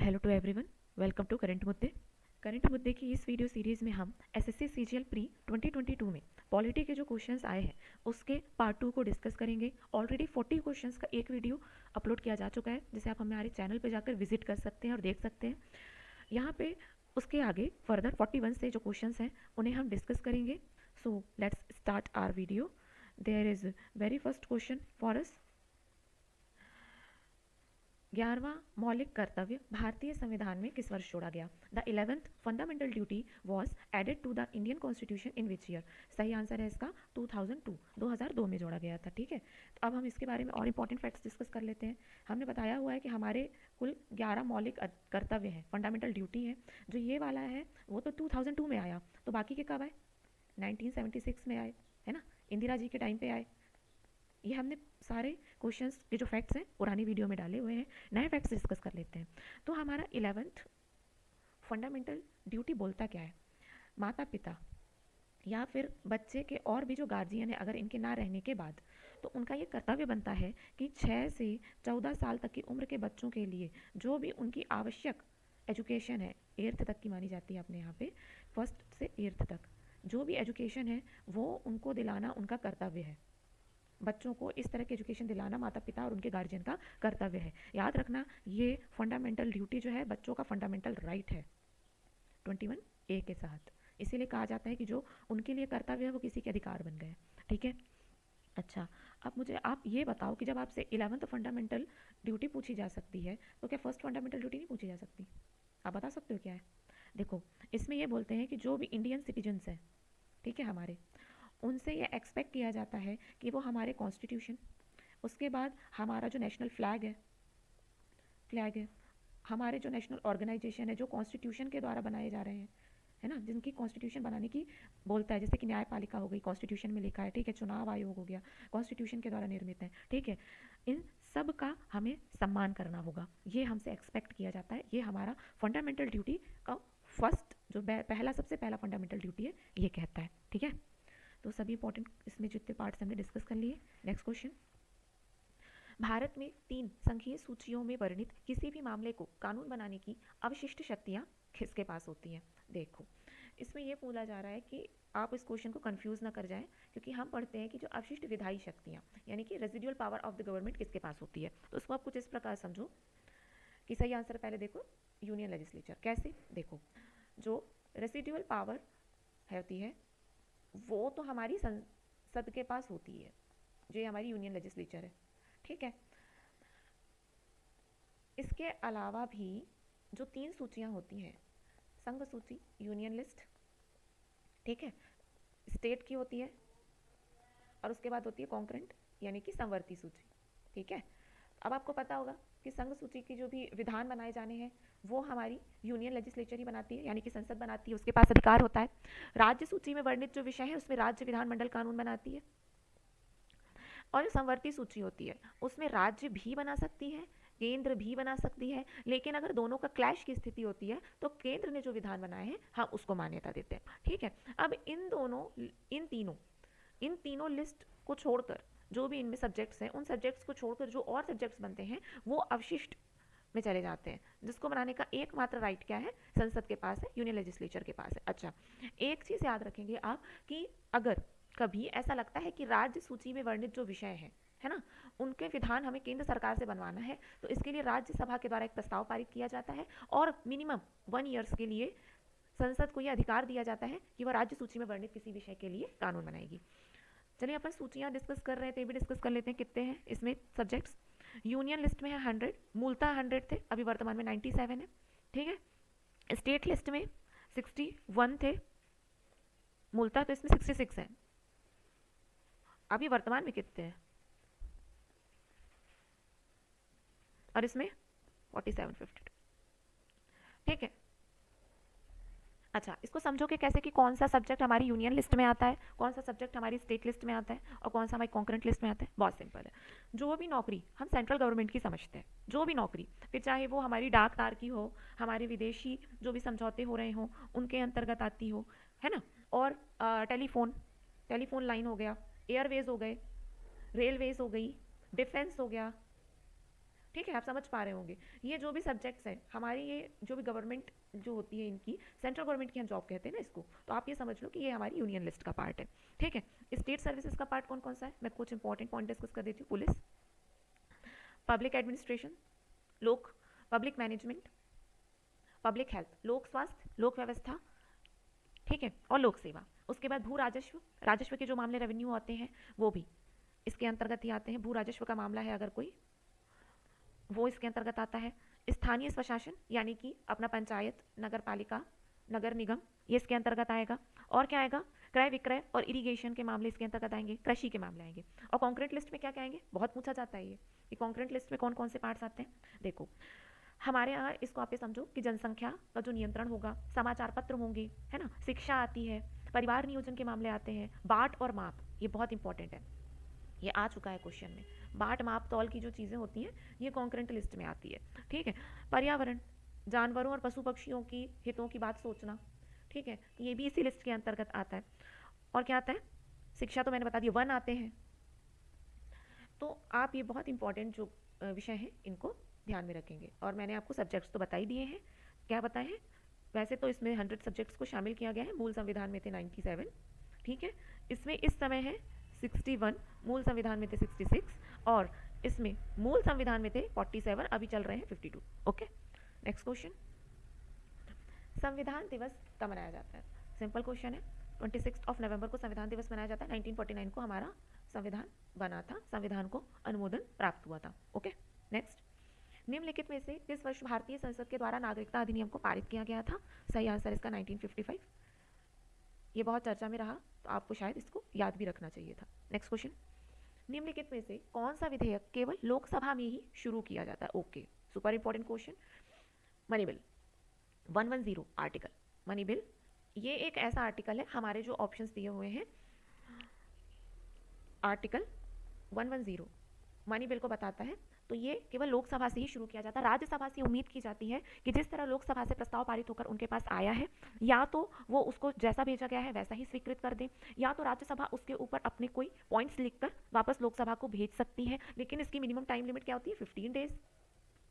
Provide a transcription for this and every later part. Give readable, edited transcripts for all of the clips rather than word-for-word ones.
Hello to everyone, welcome to current मुद्दे की इस वीडियो सीरीज़ में हम एसएससी सीजीएल प्री 2022 में पॉलिटी के जो क्वेश्चंस आए हैं उसके पार्ट 2 को डिस्कस करेंगे। ऑलरेडी 40 क्वेश्चंस का एक वीडियो अपलोड किया जा चुका है, जिसे आप हमारे चैनल पर जाकर विजिट कर सकते हैं और देख सकते हैं। यहाँ पे उसके आगे फर्दर 41 से जो क्वेश्चंस हैं उन्हें हम डिस्कस करेंगे। So let's start our video. There is very first question for us. 11वां मौलिक कर्तव्य भारतीय संविधान में किस वर्ष जोड़ा गया? The 11th fundamental duty was added to the Indian constitution in which year? सही आंसर है इसका 2002 में जोड़ा गया था। ठीक है, तो अब हम इसके बारे में और इंपॉर्टेंट फैक्ट्स डिस्कस कर लेते हैं। हमने बताया हुआ है कि हमारे कुल 11 मौलिक कर्तव्य हैं, फंडामेंटल ड्यूटी है। जो ये वाला है वो तो 2002 में आया, तो बाकी के कब आए? 1976 में आए, है ना, इंदिरा जी के टाइम पे आए। ये हमने सारे क्वेश्चंस के जो फैक्ट्स हैं पुरानी वीडियो में डाले हुए हैं। नए फैक्ट्स डिस्कस कर लेते हैं। तो हमारा 11th फंडामेंटल ड्यूटी बोलता क्या है? माता पिता या फिर बच्चे के और भी जो गार्जियन है, अगर इनके ना रहने के बाद, तो उनका ये कर्तव्य बनता है कि 6 से 14 साल तक की उम्र के बच्चों के लिए जो भी उनकी आवश्यक एजुकेशन है, 8th तक की मानी जाती है अपने यहाँ पे, 1st से 8th तक जो भी एजुकेशन है वो उनको दिलाना उनका कर्तव्य है। बच्चों को इस तरह की एजुकेशन दिलाना माता पिता और उनके गार्जियन का कर्तव्य है। याद रखना, ये फंडामेंटल ड्यूटी जो है बच्चों का फंडामेंटल राइट है 21A के साथ। इसीलिए कहा जाता है कि जो उनके लिए कर्तव्य है वो किसी के अधिकार बन गए। ठीक है, अच्छा, अब मुझे आप ये बताओ कि जब आपसे 11th फंडामेंटल ड्यूटी पूछी जा सकती है तो क्या फर्स्ट फंडामेंटल ड्यूटी नहीं पूछी जा सकती? आप बता सकते हो क्या है? देखो, इसमें ये बोलते हैं कि जो भी इंडियन सिटीजन्स हैं, ठीक है, हमारे, उनसे ये एक्सपेक्ट किया जाता है कि वो हमारे कॉन्स्टिट्यूशन, उसके बाद हमारा जो नेशनल फ्लैग है, हमारे जो नेशनल ऑर्गेनाइजेशन है जो कॉन्स्टिट्यूशन के द्वारा बनाए जा रहे हैं, है ना, जिनकी कॉन्स्टिट्यूशन बनाने की बोलता है, जैसे कि न्यायपालिका हो गई, कॉन्स्टिट्यूशन में लिखा है, ठीक है, चुनाव आयोग हो गया, कॉन्स्टिट्यूशन के द्वारा निर्मित है, ठीक है, इन सब का हमें सम्मान करना होगा, ये हमसे एक्सपेक्ट किया जाता है। ये हमारा फंडामेंटल ड्यूटी का फर्स्ट जो पहला सबसे पहला फंडामेंटल ड्यूटी है ये कहता है। ठीक है, तो सभी इंपॉर्टेंट इसमें जितने पार्ट्स हमने डिस्कस कर लिए। नेक्स्ट क्वेश्चन, भारत में 3 संघीय सूचियों में वर्णित किसी भी मामले को कानून बनाने की अवशिष्ट शक्तियां किसके पास होती हैं? देखो, इसमें यह पूछा जा रहा है कि आप इस क्वेश्चन को कंफ्यूज ना कर जाएं, क्योंकि हम पढ़ते हैं कि जो अवशिष्ट विधायी शक्तियां यानी कि residual power of the government किसके पास होती है, तो उसको आप कुछ इस प्रकार समझो कि सही आंसर पहले देखो, यूनियन लेजिस्लेचर। कैसे? देखो, जो रेसिडुअल पावर होती है वो तो हमारी संसद के पास होती है, जो हमारी यूनियन लेजिस्लेचर है। ठीक है, इसके अलावा भी जो 3 सूचियां होती हैं, संघ सूची, यूनियन लिस्ट, ठीक है, स्टेट की होती है, और उसके बाद होती है कॉन्करेंट यानी कि समवर्ती सूची। ठीक है, अब आपको पता होगा कि संघ सूची की जो भी विधान बनाए जाने हैं वो हमारी यूनियन लेजिस्लेचर ही बनाती है, यानी कि संसद बनाती है, उसके पास अधिकार होता है। राज्य सूची में वर्णित जो विषय है उसमें राज्य विधानमंडल कानून बनाती है, और जो संवर्ती सूची होती है उसमें राज्य भी बना सकती है, केंद्र भी बना सकती है, लेकिन अगर दोनों का क्लैश की स्थिति होती है तो केंद्र ने जो विधान बनाए हैं हम उसको मान्यता देते हैं। ठीक है, अब इन तीनों लिस्ट को छोड़कर जो भी इनमें सब्जेक्ट्स हैं, उन सब्जेक्ट्स को छोड़कर जो और सब्जेक्ट्स बनते हैं वो अवशिष्ट में चले जाते हैं, जिसको बनाने का एकमात्र राइट क्या है? संसद के पास है, यूनियन लेजिस्लेचर के पास है। अच्छा, एक चीज याद रखेंगे आप कि अगर कभी ऐसा लगता है कि राज्य सूची में वर्णित जो विषय है ना, उनके विधान हमें केंद्र सरकार से बनवाना है, तो इसके लिए राज्यसभा के द्वारा एक प्रस्ताव पारित किया जाता है और मिनिमम 1 ईयर्स के लिए संसद को यह अधिकार दिया जाता है कि वह राज्य सूची में वर्णित किसी विषय के लिए कानून बनाएगी। चलिए, अपन सूचियां डिस्कस कर रहे थे, भी डिस्कस कर लेते हैं कितने हैं इसमें सब्जेक्ट्स। यूनियन लिस्ट में है 100, मूलतः 100 थे, अभी वर्तमान में 97 है। ठीक है, स्टेट लिस्ट में 61 थे, मूलतः तो इसमें 66 है, अभी वर्तमान में कितने हैं? और इसमें 4752। ठीक है, अच्छा, इसको समझो कि कैसे कि कौन सा सब्जेक्ट हमारी यूनियन लिस्ट में आता है, कौन सा सब्जेक्ट हमारी स्टेट लिस्ट में आता है और कौन सा हमारी कॉन्करेंट लिस्ट में आता है। बहुत सिंपल है, जो भी नौकरी हम सेंट्रल गवर्नमेंट की समझते हैं, जो भी नौकरी, फिर चाहे वो हमारी डाक तार की हो, हमारे विदेशी जो भी समझौते हो रहे हों उनके अंतर्गत आती हो, है ना, और टेलीफोन लाइन हो गया, एयरवेज हो गए, रेलवेज हो गई, डिफेंस हो गया, ठीक है, आप समझ पा रहे होंगे। ये जो भी सब्जेक्ट्स हैं हमारी, ये जो भी गवर्नमेंट जो होती है इनकी, सेंट्रल गवर्नमेंट की हम जॉब कहते हैं ना इसको, तो आप ये समझ लो कि ये हमारी यूनियन लिस्ट का पार्ट है। ठीक है, स्टेट सर्विसेज का पार्ट कौन कौन सा है, मैं कुछ इंपॉर्टेंट पॉइंट डिस्कस कर देती हूँ। पुलिस, पब्लिक एडमिनिस्ट्रेशन, लोक पब्लिक मैनेजमेंट, पब्लिक हेल्थ, लोक स्वास्थ्य, लोक व्यवस्था, ठीक है, और लोक सेवा। उसके बाद भू राजस्व, राजस्व के जो मामले रेवेन्यू आते हैं वो भी इसके अंतर्गत ही आते हैं। भू राजस्व का मामला है अगर कोई, वो इसके अंतर्गत आता है। स्थानीय स्वशासन यानी कि अपना पंचायत, नगर पालिका, नगर निगम, ये इसके अंतर्गत आएगा। और क्या आएगा, क्रय विक्रय और इरिगेशन के मामले इसके अंतर्गत आएंगे, कृषि के मामले आएंगे। और कॉन्क्रीट लिस्ट में क्या क्या आएंगे, बहुत पूछा जाता है ये कि कॉन्क्रीट लिस्ट में कौन कौन से पार्ट्स आते हैं। देखो हमारे यहाँ इसको आप ये समझो कि जनसंख्या का जो नियंत्रण होगा, समाचार पत्र होंगे, है ना, शिक्षा आती है, परिवार नियोजन के मामले आते हैं, बाट और माप, ये बहुत इंपॉर्टेंट है, ये आ चुका है क्वेश्चन में। बाट माप तौल की जो चीज़ें होती हैं ये कॉन्करेंट लिस्ट में आती है। ठीक है, पर्यावरण, जानवरों और पशु पक्षियों की हितों की बात सोचना, ठीक है, ये भी इसी लिस्ट के अंतर्गत आता है। और क्या आता है, शिक्षा तो मैंने बता दिया, वन आते हैं। तो आप ये बहुत इंपॉर्टेंट जो विषय हैं इनको ध्यान में रखेंगे। और मैंने आपको सब्जेक्ट्स तो बता ही दिए हैं, क्या बताए हैं। वैसे तो इसमें 100 सब्जेक्ट्स को शामिल किया गया है, मूल संविधान में थे 97, ठीक है, इसमें इस समय है 61, मूल संविधान में थे 66, और इसमें मूल संविधान में थे 47, अभी चल रहे हैं 52। ओके, नेक्स्ट क्वेश्चन, संविधान दिवस कब मनाया जाता है। सिंपल क्वेश्चन है, 26 नवंबर को संविधान दिवस मनाया जाता है। 1949 को हमारा संविधान बना था, संविधान को अनुमोदन प्राप्त हुआ था। ओके, नेक्स्ट, निम्नलिखित में से किस वर्ष भारतीय संसद के द्वारा नागरिकता अधिनियम को पारित किया गया था। सही आंसर इसका 1955। ये बहुत चर्चा में रहा तो आपको शायद इसको याद भी रखना चाहिए था। नेक्स्ट क्वेश्चन, निम्नलिखित में से कौन सा विधेयक केवल लोकसभा में ही शुरू किया जाता है। Okay, super important question, money bill 110 article. Money bill ये एक ऐसा आर्टिकल है, हमारे जो ऑप्शंस दिए हुए हैं, आर्टिकल 110 मनी बिल को बताता है। तो ये केवल लोकसभा से ही शुरू किया जाता है। राज्यसभा से उम्मीद की जाती है कि जिस तरह लोकसभा से प्रस्ताव पारित होकर उनके पास आया है, या तो वो उसको जैसा भेजा गया है वैसा ही स्वीकृत कर दे, या तो राज्यसभा उसके ऊपर अपने कोई पॉइंट्स लिखकर वापस लोकसभा को भेज सकती है। लेकिन इसकी मिनिमम टाइम लिमिट क्या होती है, 15 डेज।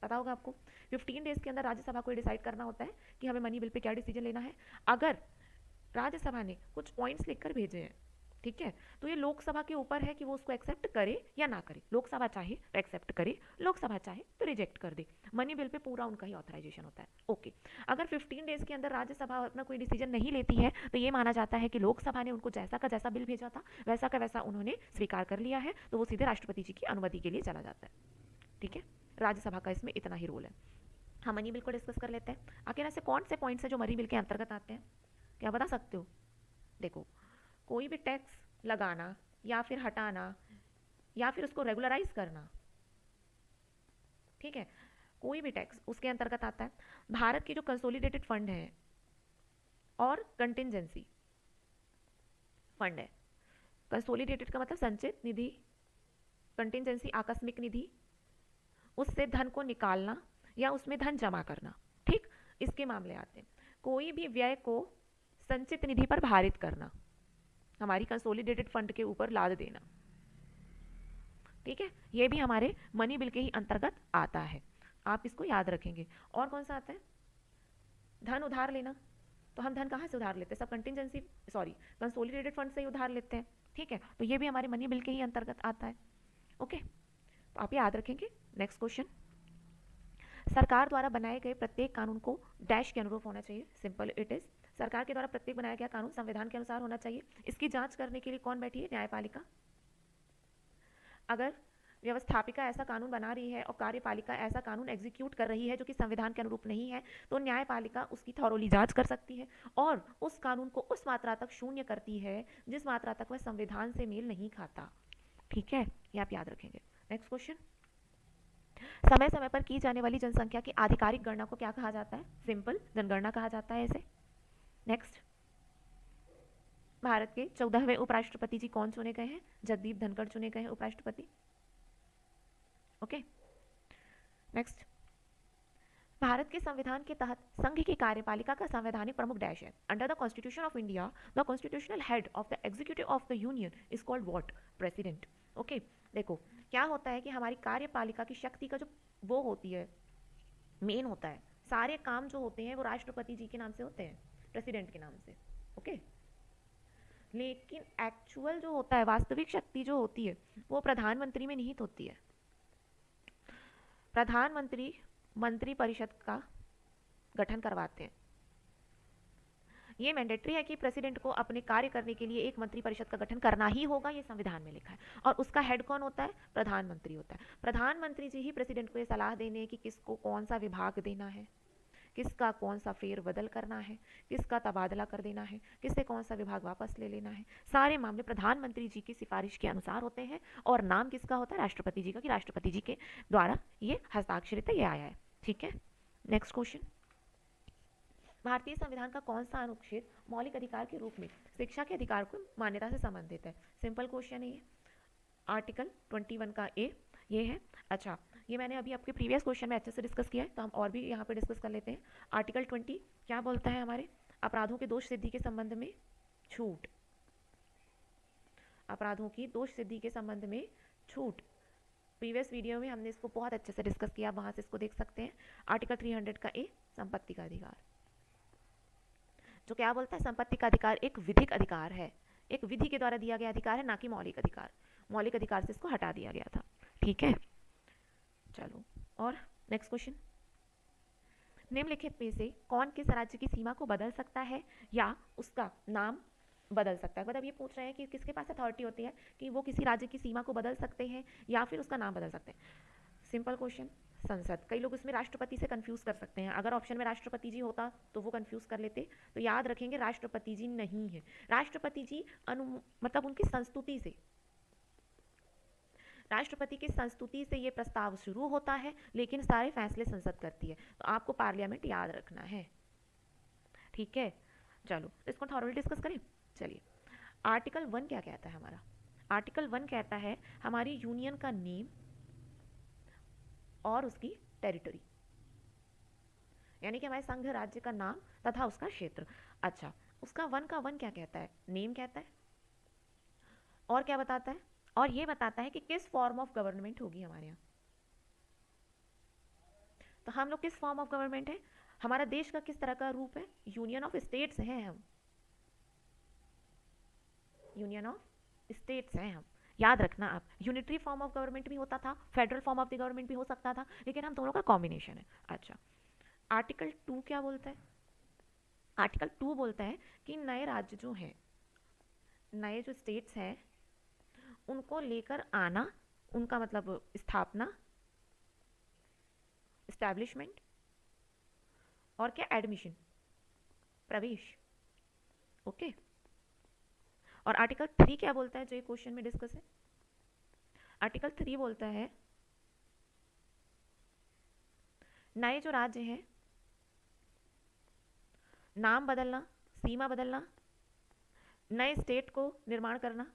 पता होगा आपको, 15 डेज के अंदर राज्यसभा को डिसाइड करना होता है कि हमें मनी बिल पे क्या डिसीजन लेना है। अगर राज्यसभा ने कुछ पॉइंट्स लिखकर भेजे हैं, ठीक है, तो ये लोकसभा के ऊपर है कि वो उसको एक्सेप्ट करे या ना करे। लोकसभा चाहे तो एक्सेप्ट करे, लोकसभा चाहे तो रिजेक्ट कर दे। मनी बिल पे पूरा उनका ही ऑथराइजेशन होता है। ओके, अगर 15 डेज के अंदर राज्यसभा अपना कोई डिसीजन नहीं लेती है तो ये माना जाता है कि लोकसभा ने उनको जैसा का जैसा बिल भेजा था वैसा का वैसा उन्होंने स्वीकार कर लिया है, तो वो सीधे राष्ट्रपति जी की अनुमति के लिए चला जाता है। ठीक है, राज्यसभा का इसमें इतना ही रोल है। हम मनी बिल को डिस्कस कर लेते हैं। आखिर ऐसे कौन से पॉइंट्स हैं जो मनी बिल के अंतर्गत आते हैं, क्या बता सकते हो। देखो, कोई भी टैक्स लगाना या फिर हटाना या फिर उसको रेगुलराइज करना, ठीक है, कोई भी टैक्स उसके अंतर्गत आता है। भारत की जो कंसोलिडेटेड फंड है और कंटिजेंसी फंड है, कंसोलिडेटेड का मतलब संचित निधि, कंटिजेंसी आकस्मिक निधि, उससे धन को निकालना या उसमें धन जमा करना, ठीक, इसके मामले आते हैं। कोई भी व्यय को संचित निधि पर भारित करना, हमारी कंसोलिडेटेड फंड के ऊपर लाद देना, ठीक है, ये भी हमारे मनी बिल के ही अंतर्गत आता है। आप इसको याद रखेंगे। और कौन सा आता है, धन उधार लेना, तो हम धन कहाँ से उधार लेते हैं, सब कंटिजेंसी सॉरी कंसोलिडेटेड फंड से ही उधार लेते हैं, ठीक है, तो ये भी हमारे मनी बिल के ही अंतर्गत आता है। ओके, तो आप याद रखेंगे। नेक्स्ट क्वेश्चन, सरकार द्वारा बनाए गए प्रत्येक कानून को डैश के अनुरूप होना चाहिए। सिंपल इट इज, सरकार के द्वारा प्रत्येक बनाया गया कानून संविधान के अनुसार होना चाहिए। इसकी जांच करने के लिए कौन बैठी है, न्यायपालिका। अगर व्यवस्थापिका ऐसा कानून बना रही है और कार्यपालिका ऐसा कानून एग्जीक्यूट कर रही है जो कि संविधान के अनुरूप नहीं है, तो न्यायपालिका उसकी थॉरोली जांच कर सकती है और उस कानून को उस मात्रा तक शून्य करती है जिस मात्रा तक वह संविधान से मेल नहीं खाता। ठीक है, ये आप याद रखेंगे। नेक्स्ट क्वेश्चन, समय समय पर की जाने वाली जनसंख्या की आधिकारिक गणना को क्या कहा जाता है। सिंपल, जनगणना कहा जाता है इसे। नेक्स्ट, भारत के 14वें उपराष्ट्रपति जी कौन चुने गए हैं, जगदीप धनखड़ चुने गए हैं उपराष्ट्रपति। ओके, नेक्स्ट, भारत के संविधान के तहत संघ की कार्यपालिका का संवैधानिक प्रमुख डैश है। Under the constitution of India the constitutional head of the executive of the union is called what, president. Okay, देखो क्या होता है कि हमारी कार्यपालिका की शक्ति का जो वो होती है, मेन होता है, सारे काम जो होते हैं वो राष्ट्रपति जी के नाम से होते हैं, प्रेसिडेंट के नाम से। ओके, लेकिन एक्चुअल जो होता है, वास्तविक शक्ति जो होती है, वो प्रधानमंत्री में निहित होती है। प्रधानमंत्री मंत्री परिषद का गठन करवाते हैं। ये मैंडेटरी है कि प्रेसिडेंट को अपने कार्य करने के लिए एक मंत्री परिषद का गठन करना ही होगा, ये संविधान में लिखा है। और उसका हेड कौन होता है? प्रधानमंत्री होता है। प्रधानमंत्री जी ही प्रेसिडेंट को ये सलाह देने कि किसको कौन सा विभाग देना है, किसका कौन सा फेर बदल करना है, किसका तबादला कर देना है, किससे कौन सा विभाग वापस ले लेना है, सारे मामले प्रधानमंत्री जी की सिफारिश के अनुसार होते हैं। और नाम किसका होता है? राष्ट्रपति जी का, कि राष्ट्रपति जी के द्वारा ये हस्ताक्षरित ये आया है। ठीक है, नेक्स्ट क्वेश्चन। भारतीय संविधान का कौन सा अनुच्छेद मौलिक अधिकार के रूप में शिक्षा के अधिकार को मान्यता से संबंधित है? सिंपल क्वेश्चन है ये। आर्टिकल 21 का ए ये है। अच्छा, ये मैंने अभी आपके प्रीवियस क्वेश्चन में अच्छे से डिस्कस किया है, तो हम और भी यहाँ पे डिस्कस कर लेते हैं। आर्टिकल 20 क्या बोलता है? हमारे अपराधों के दोष सिद्धि के संबंध में छूट, अपराधों की दोष सिद्धि के संबंध में छूट। प्रीवियस वीडियो में हमने इसको बहुत अच्छे से डिस्कस किया, वहां से इसको देख सकते हैं। आर्टिकल 300 का ए, संपत्ति का अधिकार, जो क्या बोलता है? संपत्ति का अधिकार एक विधिक अधिकार है, एक विधि के द्वारा दिया गया अधिकार है, ना कि मौलिक अधिकार। मौलिक अधिकार से इसको हटा दिया गया था। ठीक है, चलो और नेक्स्ट क्वेश्चन। निम्नलिखित में से कौन किस राज्य की सीमा को बदल सकता है या उसका नाम बदल सकता है? मतलब ये पूछ रहे हैं कि किसके पास अथॉरिटी होती है कि वो किसी राज्य की सीमा को बदल सकते हैं या फिर उसका नाम बदल सकते हैं। सिंपल क्वेश्चन, संसद। कई लोग इसमें राष्ट्रपति से कंफ्यूज कर सकते हैं। अगर ऑप्शन में राष्ट्रपति जी होता तो वो कंफ्यूज कर लेते, तो याद रखेंगे राष्ट्रपति जी नहीं है। राष्ट्रपति जी मतलब उनकी संस्तुति से, राष्ट्रपति की संस्तुति से ये प्रस्ताव शुरू होता है, लेकिन सारे फैसले संसद करती है। तो आपको पार्लियामेंट याद रखना है। ठीक है, चलो इसको थॉरली डिस्कस करें। चलिए, आर्टिकल 1 क्या कहता है हमारा? आर्टिकल 1 कहता है हमारी यूनियन का नेम और उसकी टेरिटरी, यानी कि हमारे संघ राज्य का नाम तथा उसका क्षेत्र। अच्छा, उसका 1 का 1 क्या कहता है? नेम कहता है, और क्या बताता है? और ये बताता है कि किस फॉर्म ऑफ गवर्नमेंट होगी हमारे यहाँ। तो हम लोग किस फॉर्म ऑफ गवर्नमेंट है? हमारा देश का किस तरह का रूप है? यूनियन ऑफ स्टेट्स हैं हम, यूनियन ऑफ स्टेट्स हैं हम। याद रखना आप, यूनिटरी फॉर्म ऑफ गवर्नमेंट भी होता था, federal form of the government भी हो सकता था, लेकिन हम दोनों का कॉम्बिनेशन है। अच्छा, आर्टिकल 2 क्या बोलता है? आर्टिकल 2 बोलता है कि नए राज्य जो हैं, नए जो स्टेट्स हैं, उनको लेकर आना, उनका मतलब स्थापना, एस्टैब्लिशमेंट, और क्या? एडमिशन, प्रवेश। ओके, और आर्टिकल 3 क्या बोलता है, जो ये क्वेश्चन में डिस्कस है? आर्टिकल 3 बोलता है नए जो राज्य हैं, नाम बदलना, सीमा बदलना, नए स्टेट को निर्माण करना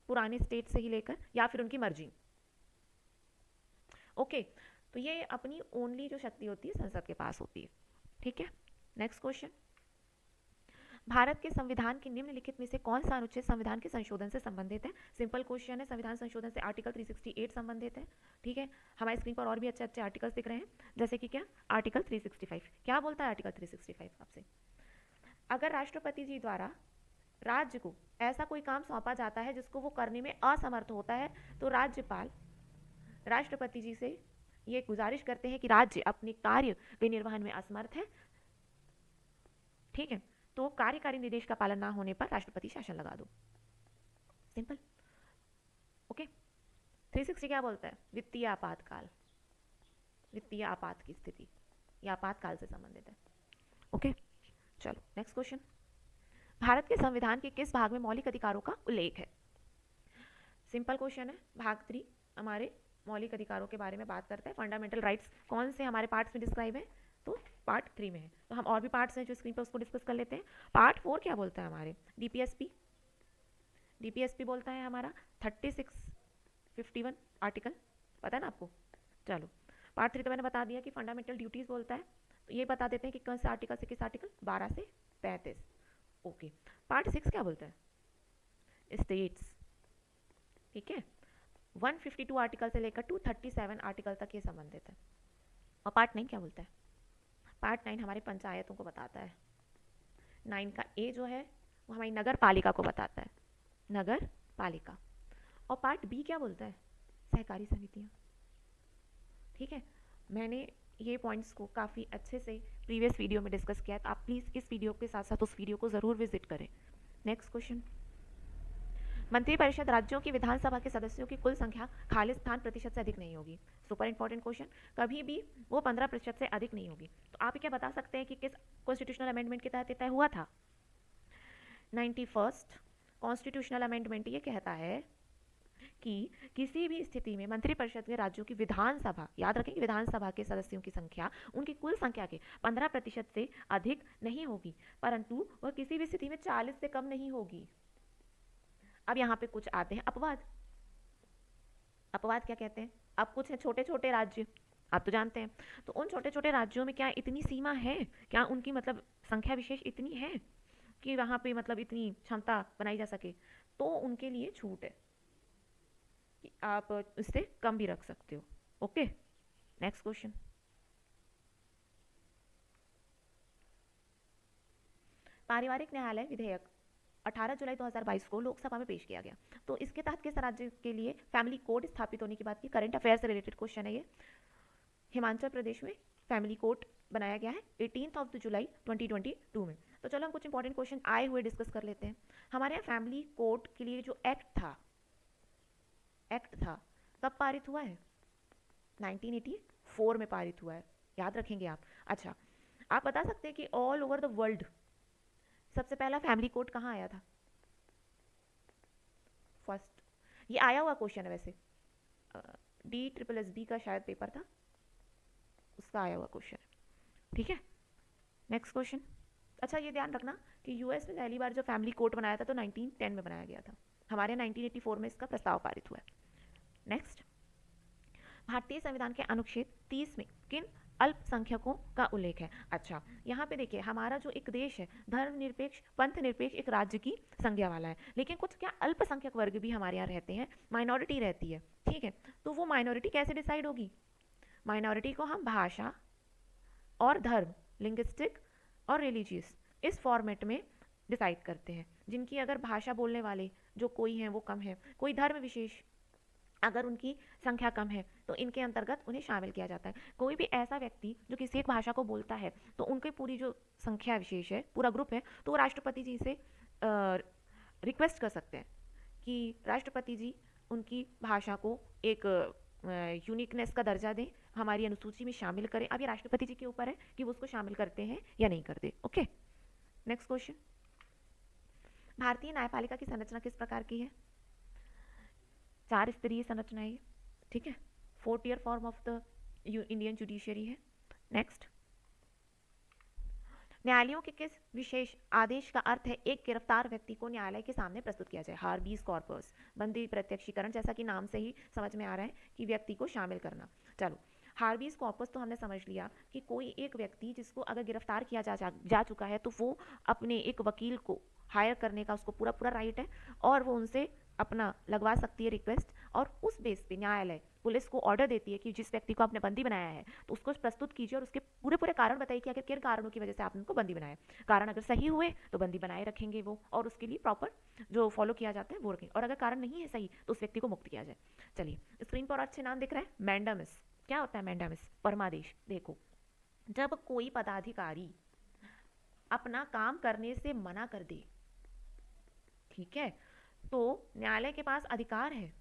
पुराने स्टेट से ही लेकर, या फिर उनकी मर्जिंग। ओके, तो ये अपनी ओनली जो शक्ति होती है संसद के पास होती है। ठीक है, नेक्स्ट क्वेश्चन। भारत के संविधान के निम्नलिखित में से कौन सा अनुच्छेद संविधान के संशोधन से संबंधित है? सिंपल क्वेश्चन है। संविधान संशोधन से आर्टिकल 368 संबंधित है। ठीक है, हमारी स्क्रीन पर और भी अच्छे अच्छे आर्टिकल्स दिख रहे हैं, जैसे कि क्या? आर्टिकल 365 क्या बोलता है? आर्टिकल 365 आपसे, अगर राष्ट्रपति जी द्वारा राज्य को ऐसा कोई काम सौंपा जाता है जिसको वो करने में असमर्थ होता है, तो राज्यपाल राष्ट्रपति जी से ये गुजारिश करते हैं कि राज्य अपने कार्य के निर्वहन में असमर्थ है, ठीक है, तो कार्यकारी निर्देश का पालन ना होने पर राष्ट्रपति शासन लगा दो। सिंपल। ओके, 360 क्या बोलता है? वित्तीय आपातकाल, वित्तीय आपात की स्थिति या आपातकाल से संबंधित है। ओके, चलो नेक्स्ट क्वेश्चन। भारत के संविधान के किस भाग में मौलिक अधिकारों का उल्लेख है? सिंपल क्वेश्चन है। भाग 3 हमारे मौलिक अधिकारों के बारे में बात करते हैं। फंडामेंटल राइट्स कौन से हमारे पार्ट्स में डिस्क्राइब है? तो पार्ट 3 में है। तो हम और भी पार्ट्स हैं जो स्क्रीन पर, उसको डिस्कस कर लेते हैं। पार्ट 4 क्या बोलता है हमारे? डीपीएसपी, डीपीएसपी बोलता है हमारा 3651 आर्टिकल, पता है ना आपको? चलो, पार्ट 3 तो मैंने बता दिया कि फंडामेंटल ड्यूटीज बोलता है, तो ये बता देते हैं कि कौन से आर्टिकल से किस आर्टिकल? 12 से 35। ओके, पार्ट 6 क्या बोलता है? स्टेट्स। ठीक है, 152 आर्टिकल से लेकर 237 आर्टिकल तक ये संबंधित है। और पार्ट 9 क्या बोलता है? पार्ट 9 हमारे पंचायतों को बताता है। 9 का ए जो है वो हमारी नगर पालिका को बताता है, नगर पालिका। और पार्ट बी क्या बोलता है? सहकारी समितियाँ। ठीक है, मैंने ये पॉइंट्स को काफ़ी अच्छे से प्रीवियस वीडियो में डिस्कस किया है, तो आप प्लीज़ इस वीडियो के साथ साथ उस वीडियो को ज़रूर विजिट करें। नेक्स्ट क्वेश्चन, मंत्रिपरिषद राज्यों की विधानसभा के सदस्यों की कुल संख्या खालिस्तान प्रतिशत से अधिक नहीं होगी। सुपर इंपॉर्टेंट क्वेश्चन, कभी भी वो 15% से अधिक नहीं होगी। तो आप क्या बता सकते हैं कि किस कॉन्स्टिट्यूशनल अमेंडमेंट के तहत तय हुआ था? 91st कॉन्स्टिट्यूशनल अमेंडमेंट ये कहता है कि किसी भी स्थिति में मंत्रिपरिषद के राज्यों की विधानसभा, याद रखेंगे विधानसभा के सदस्यों की संख्या उनकी कुल संख्या के 15% से अधिक नहीं होगी, परंतु वह किसी भी स्थिति में 40 से कम नहीं होगी। अब यहाँ पे कुछ आते हैं अपवाद। अपवाद क्या कहते हैं? अब कुछ है छोटे छोटे राज्य, आप तो जानते हैं, तो उन छोटे छोटे राज्यों में क्या इतनी सीमा है, क्या उनकी मतलब संख्या विशेष इतनी है कि वहाँ पे मतलब इतनी क्षमता बनाई जा सके, तो उनके लिए छूट है कि आप इससे कम भी रख सकते हो। ओके, नेक्स्ट क्वेश्चन, पारिवारिक न्यायालय विधेयक 18 जुलाई 2022 को लोकसभा में पेश किया गया। तो इसके तहत किस राज्य के लिए फैमिली कोड स्थापित होने की बात की? करंट अफेयर से रिलेटेड क्वेश्चन है ये। हिमाचल प्रदेश में फैमिली कोड बनाया गया है 18 जुलाई 2022 में। तो चलो हम कुछ इंपॉर्टेंट क्वेश्चन आए हुए डिस्कस कर लेते हैं। हमारे यहाँ फैमिली कोड के लिए जो एक्ट था कब पारित हुआ है? 1984 में पारित हुआ है, याद रखेंगे आप। अच्छा, आप बता सकते हैं कि ऑल ओवर द वर्ल्ड सबसे पहला फैमिली कोड कहाँ आया था? फर्स्ट, ये आया हुआ क्वेश्चन है वैसे, DSSB का शायद पेपर था, उसका आया हुआ क्वेश्चन है। ठीक है, नेक्स्ट क्वेश्चन। अच्छा, ये ध्यान रखना कि यूएस में पहली बार जो फैमिली कोड बनाया था तो 1910 में बनाया गया था, हमारे 1984 में इसका प्रस्ताव पारित हुआ है। नेक्स्ट, भारतीय संविधान के अनुच्छेद 30 में किन अल्पसंख्यकों का उल्लेख है? अच्छा, यहाँ पे देखिए हमारा जो एक देश है धर्मनिरपेक्ष पंथ निरपेक्ष एक राज्य की संज्ञा वाला है, लेकिन कुछ क्या अल्पसंख्यक वर्ग भी हमारे यहाँ रहते हैं, माइनॉरिटी रहती है। ठीक है, तो वो माइनॉरिटी कैसे डिसाइड होगी? माइनॉरिटी को हम भाषा और धर्म, लिंग्विस्टिक और रिलीजियस, इस फॉर्मेट में डिसाइड करते हैं। जिनकी अगर भाषा बोलने वाले जो कोई हैं वो कम है, कोई धर्म विशेष अगर उनकी संख्या कम है तो इनके अंतर्गत उन्हें शामिल किया जाता है। कोई भी ऐसा व्यक्ति जो किसी एक भाषा को बोलता है तो उनकी पूरी जो संख्या विशेष है, पूरा ग्रुप है, तो वो राष्ट्रपति जी से रिक्वेस्ट कर सकते हैं कि राष्ट्रपति जी उनकी भाषा को एक यूनिकनेस का दर्जा दें, हमारी अनुसूची में शामिल करें। अब ये राष्ट्रपति जी के ऊपर है कि वो उसको शामिल करते हैं या नहीं करते। ओके, नेक्स्ट क्वेश्चन, भारतीय न्यायपालिका की संरचना किस प्रकार की है? 4 स्तरीय संरचना है। ठीक है, 4 tier form of the Indian judiciary है। नेक्स्ट, न्यायालयों के किस विशेष आदेश का अर्थ है एक गिरफ्तार व्यक्ति को न्यायालय के सामने प्रस्तुत किया जाए? हार्बीज कॉर्पस, बंदी प्रत्यक्षीकरण, जैसा कि नाम से ही समझ में आ रहा है कि व्यक्ति को शामिल करना। चलो, हार्बीज कॉर्पस तो हमने समझ लिया कि कोई एक व्यक्ति जिसको अगर गिरफ्तार किया जा चुका है तो वो अपने एक वकील को हायर करने का उसको पूरा पूरा राइट है और वो उनसे अपना लगवा सकती है रिक्वेस्ट, और उस बेस पे न्यायालय पुलिस को ऑर्डर देती है कि जिस व्यक्ति को आपने बंदी बनाया है तो उसको प्रस्तुत कीजिए और उसके पूरे पूरे कारण बताइए कि आखिर किन कारणों की वजह से आपने उनको बंदी बनाया। कारण अगर सही हुए तो बंदी बनाए रखेंगे वो, और उसके लिए प्रॉपर जो फॉलो किया जाता है वो रखेंगे, और अगर कारण नहीं है सही तो उस व्यक्ति को मुक्त किया जाए। चलिए, स्क्रीन पर अच्छे नाम दिख रहा है, मैंडामिस। क्या होता है मैंडामिस? परमादेश। देखो, जब कोई पदाधिकारी अपना काम करने से मना कर दे, ठीक है, तो न्यायालय के पास अधिकार है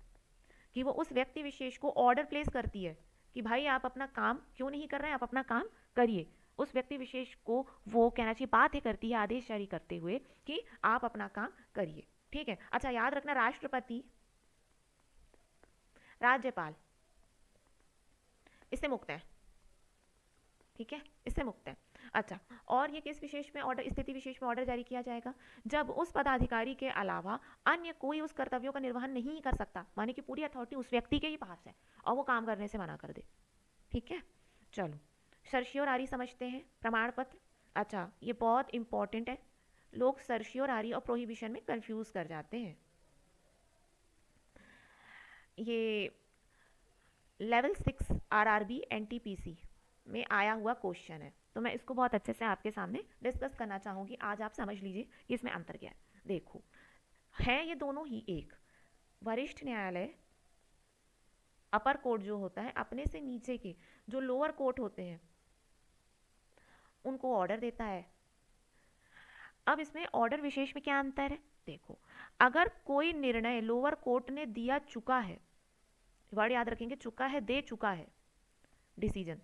कि वो उस व्यक्ति विशेष को ऑर्डर प्लेस करती है कि भाई आप अपना काम क्यों नहीं कर रहे हैं, आप अपना काम करिए। उस व्यक्ति विशेष को वो कहना चाहिए बात है करती है आदेश जारी करते हुए कि आप अपना काम करिए। ठीक है, अच्छा याद रखना, राष्ट्रपति, राज्यपाल इससे मुक्त है। ठीक है, इससे मुक्त है। अच्छा, और ये किस विशेष में ऑर्डर, स्थिति विशेष में ऑर्डर जारी किया जाएगा? जब उस पदाधिकारी के अलावा अन्य कोई उस कर्तव्यों का निर्वहन नहीं कर सकता, माने कि पूरी अथॉरिटी उस व्यक्ति के ही पास है और वो काम करने से मना कर दे। ठीक है, चलो, सर्शियोरारी समझते हैं, प्रमाण पत्र। अच्छा, ये बहुत इंपॉर्टेंट है, लोग सर्शियोरारी और प्रोहिबिशन में कंफ्यूज कर जाते हैं। ये लेवल 6 आरआरबी एनटीपीसी में आया हुआ क्वेश्चन है, तो मैं इसको बहुत अच्छे से आपके सामने डिस्कस करना चाहूँगी। आज आप समझ लीजिए कि इसमें अंतर क्या है। देखो, है ये दोनों ही एक। वरिष्ठ न्यायालय अपर कोर्ट जो होता है, अपने से नीचे के जो लोअर कोर्ट होते हैं उनको ऑर्डर देता है। अब इसमें ऑर्डर विशेष में क्या अंतर है? देखो, अगर कोई निर्णय लोअर कोर्ट ने दिया चुका है, वर्ड याद रखेंगे, चुका है, दे चुका है, डिसीजन,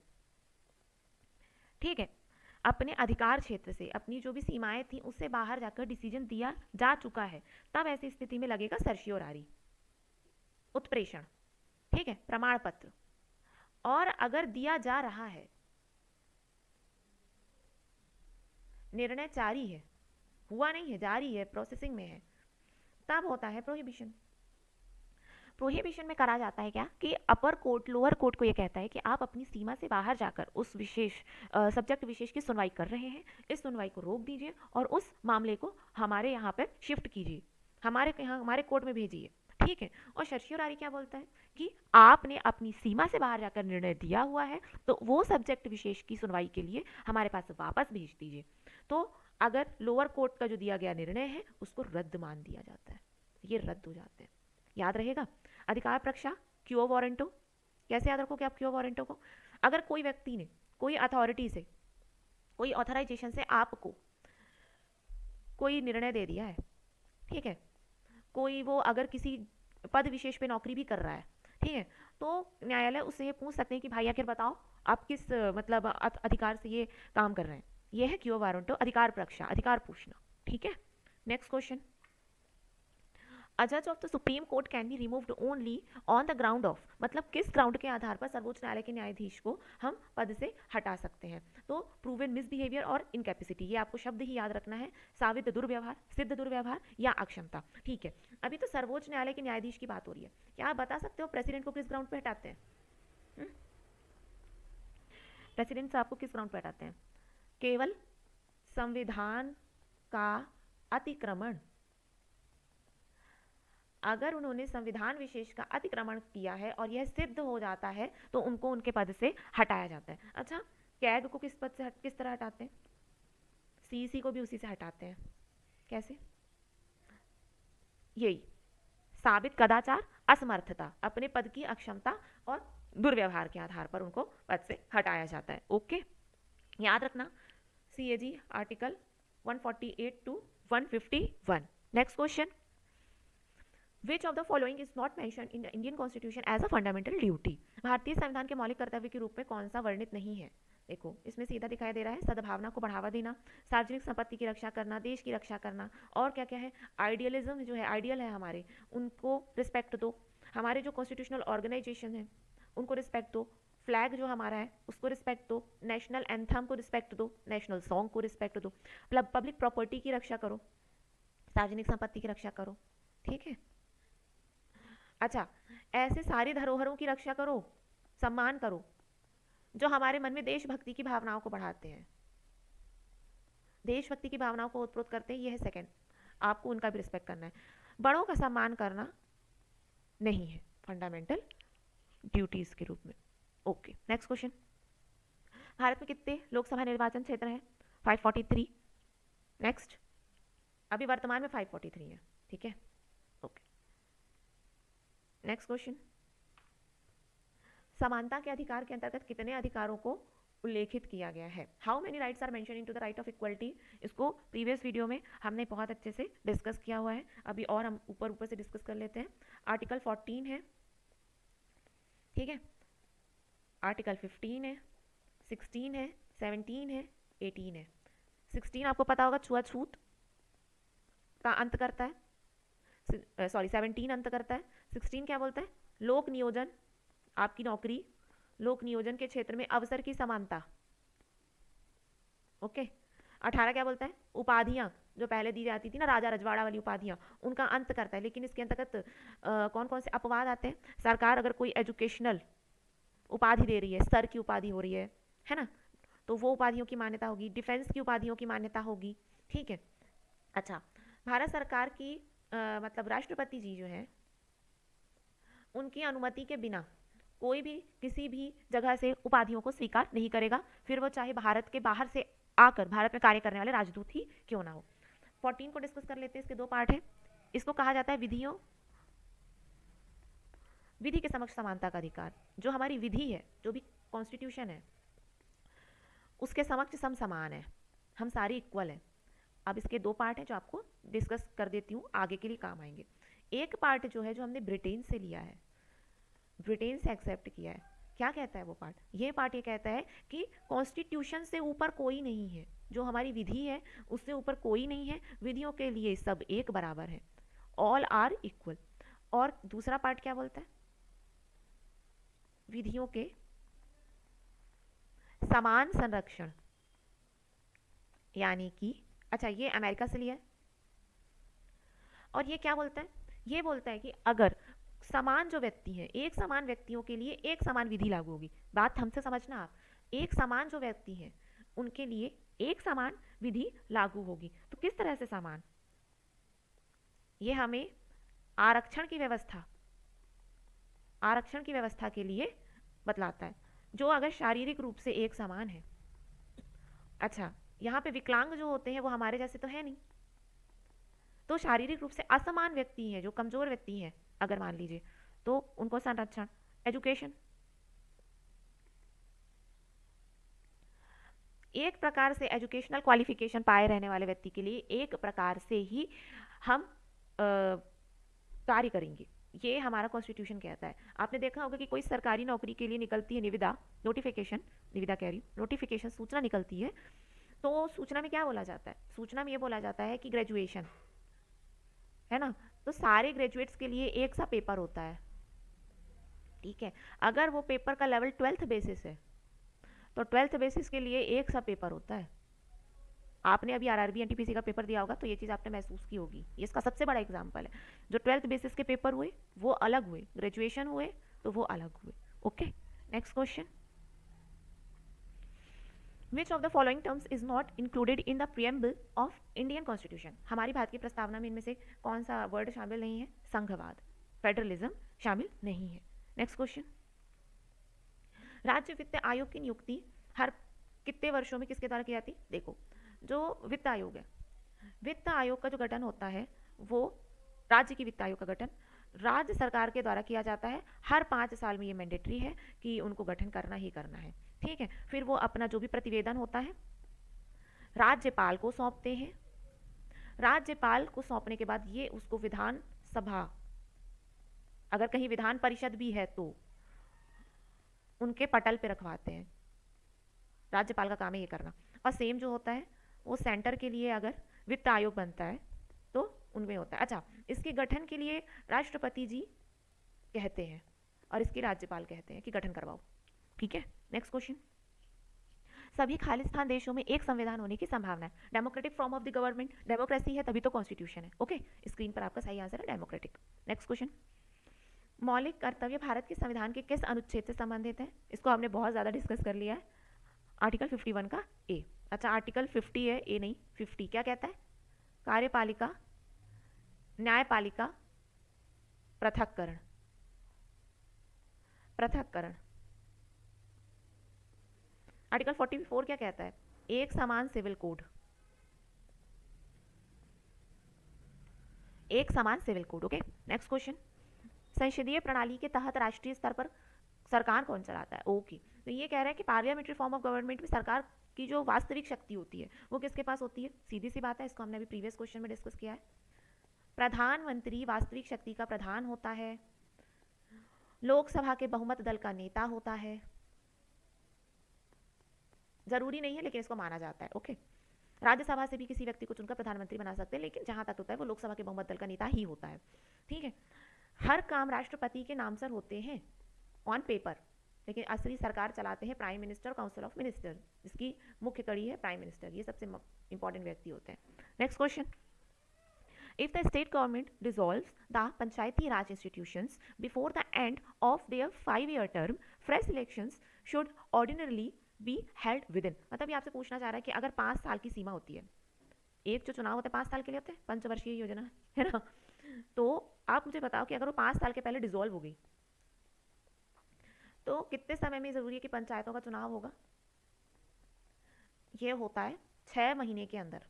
ठीक है, अपने अधिकार क्षेत्र से, अपनी जो भी सीमाएं थी उससे बाहर जाकर डिसीजन दिया जा चुका है, तब ऐसी स्थिति में लगेगा सर्शियोरारी, उत्प्रेषण, ठीक है, प्रमाण पत्र। और अगर दिया जा रहा है, निर्णय जारी है, हुआ नहीं है, जारी है, प्रोसेसिंग में है, तब होता है प्रोहिबिशन। प्रोहिबिशन में करा जाता है क्या कि अपर कोर्ट लोअर कोर्ट को यह कहता है कि आप अपनी सीमा से बाहर जाकर उस विशेष सब्जेक्ट विशेष की सुनवाई कर रहे हैं, इस सुनवाई को रोक दीजिए और उस मामले को हमारे यहाँ पर शिफ्ट कीजिए, हमारे यहाँ हमारे कोर्ट में भेजिए, ठीक है। और सर्शियोरारी क्या बोलता है कि आपने अपनी सीमा से बाहर जाकर निर्णय दिया हुआ है, तो वो सब्जेक्ट विशेष की सुनवाई के लिए हमारे पास वापस भेज दीजिए। तो अगर लोअर कोर्ट का जो दिया गया निर्णय है उसको रद्द मान दिया जाता है, ये रद्द हो जाते हैं। याद रहेगा। अधिकार प्रक्षा, क्यो वारंटो, कैसे याद रखोगे आप क्यो वारंटो को? अगर कोई व्यक्ति ने कोई अथॉरिटी से, कोई ऑथराइजेशन से आपको कोई निर्णय दे दिया है, ठीक है, कोई वो अगर किसी पद विशेष पे नौकरी भी कर रहा है, ठीक है, तो न्यायालय उससे ये पूछ सकते हैं कि भाई आखिर बताओ आप किस मतलब अधिकार से ये काम कर रहे हैं। ये है क्यो वारंटो, अधिकार प्रक्षा, अधिकार पूछना, ठीक है। नेक्स्ट क्वेश्चन, अ जज of the supreme court can be removed only on the ground of, मतलब किस ग्राउंड के आधार पर सर्वोच्च न्यायालय के न्यायाधीश को हम पद से हटा सकते हैं? तो प्रूवन मिसबिहेवियर और इनकैपेसिटी, ये आपको शब्द ही याद रखना है, साबित दुर्व्यवहार, सिद्ध दुर्व्यवहार या अक्षमता, ठीक है। अभी तो सर्वोच्च न्यायालय के न्यायाधीश की बात हो रही है, क्या आप बता सकते हो प्रेसिडेंट को किस ग्राउंड पर हटाते हैं? प्रेसिडेंट साहब को किस ग्राउंड पर हटाते हैं? केवल संविधान का अतिक्रमण, अगर उन्होंने संविधान विशेष का अतिक्रमण किया है और यह सिद्ध हो जाता है तो उनको उनके पद से हटाया जाता है। अच्छा, कैग को किस पद से किस तरह हटाते हैं? सीईसी को भी उसी से हटाते हैं। कैसे? यही, साबित कदाचार, असमर्थता, अपने पद की अक्षमता और दुर्व्यवहार के आधार पर उनको पद से हटाया जाता है। ओके, याद रखना, CAG article 148 to 151। Next question, Which of the following is not mentioned in the Indian Constitution as a fundamental duty? भारतीय संविधान के मौलिक कर्तव्य के रूप में कौन सा वर्णित नहीं है? देखो, इसमें सीधा दिखाई दे रहा है, सद्भावना को बढ़ावा देना, सार्वजनिक संपत्ति की रक्षा करना, देश की रक्षा करना, और क्या क्या है, आइडियलिज्म जो है, आइडियल है हमारे, उनको रिस्पेक्ट दो, हमारे जो कॉन्स्टिट्यूशनल ऑर्गेनाइजेशन है उनको रिस्पेक्ट दो, फ्लैग जो हमारा है उसको रिस्पेक्ट दो, नेशनल एंथम को रिस्पेक्ट दो, नेशनल सॉन्ग को रिस्पेक्ट दो, पब्लिक प्रॉपर्टी की रक्षा करो, सार्वजनिक संपत्ति की रक्षा करो, ठीक है। अच्छा, ऐसे सारी धरोहरों की रक्षा करो, सम्मान करो जो हमारे मन में देशभक्ति की भावनाओं को बढ़ाते हैं, देशभक्ति की भावनाओं को उत्प्रोत करते हैं। यह है सेकंड, आपको उनका भी रिस्पेक्ट करना है। बड़ों का सम्मान करना नहीं है फंडामेंटल ड्यूटीज के रूप में। ओके, नेक्स्ट क्वेश्चन, भारत में कितने लोकसभा निर्वाचन क्षेत्र हैं? 543। नेक्स्ट, अभी वर्तमान में 543 है, ठीक है। ओके, नेक्स्ट क्वेश्चन, समानता के अधिकार के अंतर्गत कितने अधिकारों को उल्लेखित किया गया है? How many rights are mention into the right of equality? इसको प्रीवियस वीडियो में हमने बहुत अच्छे से डिस्कस किया हुआ है, अभी और हम ऊपर ऊपर से डिस्कस कर लेते हैं। आर्टिकल 14 है, ठीक है, आर्टिकल 15 है, 16 है, 17 है, 18 है। 16 आपको पता होगा, छुआछूत का अंत करता है, सॉरी 17 अंत करता है। 16 क्या बोलता है? लोक नियोजन, आपकी नौकरी, लोक नियोजन के क्षेत्र में अवसर की समानता। ओके, 18 क्या बोलता है? उपाधियां जो पहले दी जाती थी ना, राजा रजवाड़ा वाली उपाधियां, उनका अंत करता है। लेकिन इसके अंतर्गत कौन कौन से अपवाद आते हैं? सरकार अगर कोई एजुकेशनल उपाधि दे रही है, स्तर की उपाधि हो रही है ना, तो वो उपाधियों की मान्यता होगी, डिफेंस की उपाधियों की मान्यता होगी, ठीक है। अच्छा, भारत सरकार की मतलब राष्ट्रपति जी जो है उनकी अनुमति के बिना कोई भी किसी भी जगह से उपाधियों को स्वीकार नहीं करेगा, फिर वो चाहे भारत के बाहर से आकर भारत में कार्य करने वाले राजदूत ही क्यों ना हो। 14 को डिस्कस कर लेते हैं, इसके दो पार्ट है। इसको कहा जाता है विधियों, विधि के समक्ष समानता का अधिकार। जो हमारी विधि है, जो भी कॉन्स्टिट्यूशन है, उसके समक्ष सब समान है, हम सारे इक्वल हैं। अब इसके दो पार्ट हैं जो आपको डिस्कस कर देती हूँ, आगे के लिए काम आएंगे। एक पार्ट जो है, जो हमने ब्रिटेन से लिया है, ब्रिटेन से एक्सेप्ट किया है, क्या कहता है वो पार्ट? ये पार्ट ये कहता है कि कॉन्स्टिट्यूशन से ऊपर कोई नहीं है, जो हमारी विधि है उससे ऊपर कोई नहीं है, विधियों के लिए सब एक बराबर है, ऑल आर इक्वल। और दूसरा पार्ट क्या बोलता है? विधियों के समान संरक्षण, यानी कि अच्छा ये अमेरिका से लिया है। और ये क्या बोलता है? ये बोलता है कि अगर समान जो व्यक्ति हैं, एक समान व्यक्तियों के लिए एक समान विधि लागू होगी। बात हमसे समझना आप, एक समान जो व्यक्ति हैं उनके लिए एक समान विधि लागू होगी। तो किस तरह से समान? ये हमें आरक्षण की व्यवस्था, आरक्षण की व्यवस्था के लिए बतलाता है, जो अगर शारीरिक रूप से एक समान है। अच्छा, यहाँ पे विकलांग जो होते हैं वो हमारे जैसे तो है नहीं, तो शारीरिक रूप से असमान व्यक्ति हैं, जो कमजोर व्यक्ति हैं अगर मान लीजिए, तो उनको संरक्षण। एजुकेशन, एक प्रकार से एजुकेशनल क्वालिफिकेशन पाए रहने वाले व्यक्ति के लिए एक प्रकार से ही हम कार्य करेंगे, ये हमारा कॉन्स्टिट्यूशन कहता है। आपने देखा होगा कि कोई सरकारी नौकरी के लिए निकलती है निविदा, नोटिफिकेशन, निविदा कह रही हूँ, नोटिफिकेशन, सूचना निकलती है, तो सूचना में क्या बोला जाता है? सूचना में ये बोला जाता है कि ग्रेजुएशन है ना, तो सारे ग्रेजुएट्स के लिए एक सा पेपर होता है, ठीक है। अगर वो पेपर का लेवल 12th बेसिस है तो 12th बेसिस के लिए एक सा पेपर होता है। आपने अभी आरआरबी एनटीपीसी का पेपर दिया होगा तो ये चीज़ आपने महसूस की होगी, ये इसका सबसे बड़ा एग्जाम्पल है। जो 12th बेसिस के पेपर हुए वो अलग हुए, ग्रेजुएशन हुए तो वो अलग हुए। Okay, next question. Which of the following terms is not included in the preamble of Indian Constitution? हमारी भारत की प्रस्तावना में इनमें से कौन सा वर्ड शामिल नहीं है? संघवाद, फेडरलिज्म शामिल नहीं है। Next question. राज्य वित्त आयोग की नियुक्ति हर कितने वर्षों में किसके द्वारा की जाती? देखो, जो वित्त आयोग है, वित्त आयोग का जो गठन होता है वो राज्य की वित्त आयोग का गठन राज्य सरकार के द्वारा किया जाता है। हर 5 साल में ये मैंडेटरी है कि उनको गठन करना ही करना है, ठीक है। फिर वो अपना जो भी प्रतिवेदन होता है राज्यपाल को सौंपते हैं। राज्यपाल को सौंपने के बाद ये उसको विधान सभा, अगर कहीं विधान परिषद भी है तो उनके पटल पे रखवाते हैं। राज्यपाल का काम है ये करना। और सेम जो होता है वो सेंटर के लिए अगर वित्त आयोग बनता है तो उनमें होता है। अच्छा, इसके गठन के लिए राष्ट्रपति जी कहते हैं और इसके राज्यपाल कहते हैं कि गठन करवाओ, ठीक है। Next question. सभी खालिस्तान देशों में एक संविधान होने की संभावना है। Democratic form of the government, democracy है तभी तो कॉन्स्टिट्यूशन है। ओके, स्क्रीन पर आपका सही आंसर है डेमोक्रेटिक। Next question. मौलिक कर्तव्य भारत के संविधान के किस अनुच्छेद से संबंधित है? इसको हमने बहुत ज्यादा डिस्कस कर लिया है। आर्टिकल 51 का ए। अच्छा, आर्टिकल 50 है, ए नहीं 50। क्या कहता है? कार्यपालिका, न्यायपालिका, पृथक्करण, पृथक्करण। आर्टिकल 44 क्या कहता है? एक समान सिविल कोड, एक समान civil code. Okay, next question. संसदीय प्रणाली के तहत राष्ट्रीय स्तर पर सरकार कौन चलाता है? ओके, तो ये कह रहा है कि पार्लियामेंट्री फॉर्म ऑफ गवर्नमेंट में सरकार की जो वास्तविक शक्ति होती है वो किसके पास होती है? सीधी सी बात है, इसको हमने अभी प्रीवियस क्वेश्चन में डिस्कस किया है। प्रधानमंत्री वास्तविक शक्ति का प्रधान होता है, लोकसभा के बहुमत दल का नेता होता है। जरूरी नहीं है लेकिन इसको माना जाता है। ओके, राज्यसभा से भी किसी व्यक्ति को चुनकर प्रधानमंत्री बना सकते हैं, लेकिन जहां तक होता है वो लोकसभा के बहुमत दल का नेता ही होता है, ठीक है। हर काम राष्ट्रपति के नाम से होते हैं ऑन पेपर, लेकिन असली सरकार चलाते हैं prime minister, council of minister, जिसकी मुख्य कड़ी है प्राइम मिनिस्टर। ये सबसे इंपॉर्टेंट व्यक्ति होते हैं। Next question. If the state government dissolves the Panchayati Raj institutions before the end of their 5-year term, fresh elections should ordinarily be held within। मतलब ये आपसे पूछना चाह रहा है कि अगर 5 साल की सीमा होती है, एक जो चुनाव होता है 5 साल के लिए होते हैं, पंचवर्षीय योजना है ना, तो आप मुझे बताओ कि अगर वो 5 साल के पहले डिसॉल्व हो गई तो कितने समय में ज़रूरी है कि पंचायतों का चुनाव होगा? ये होता है 6 महीने के अंदर,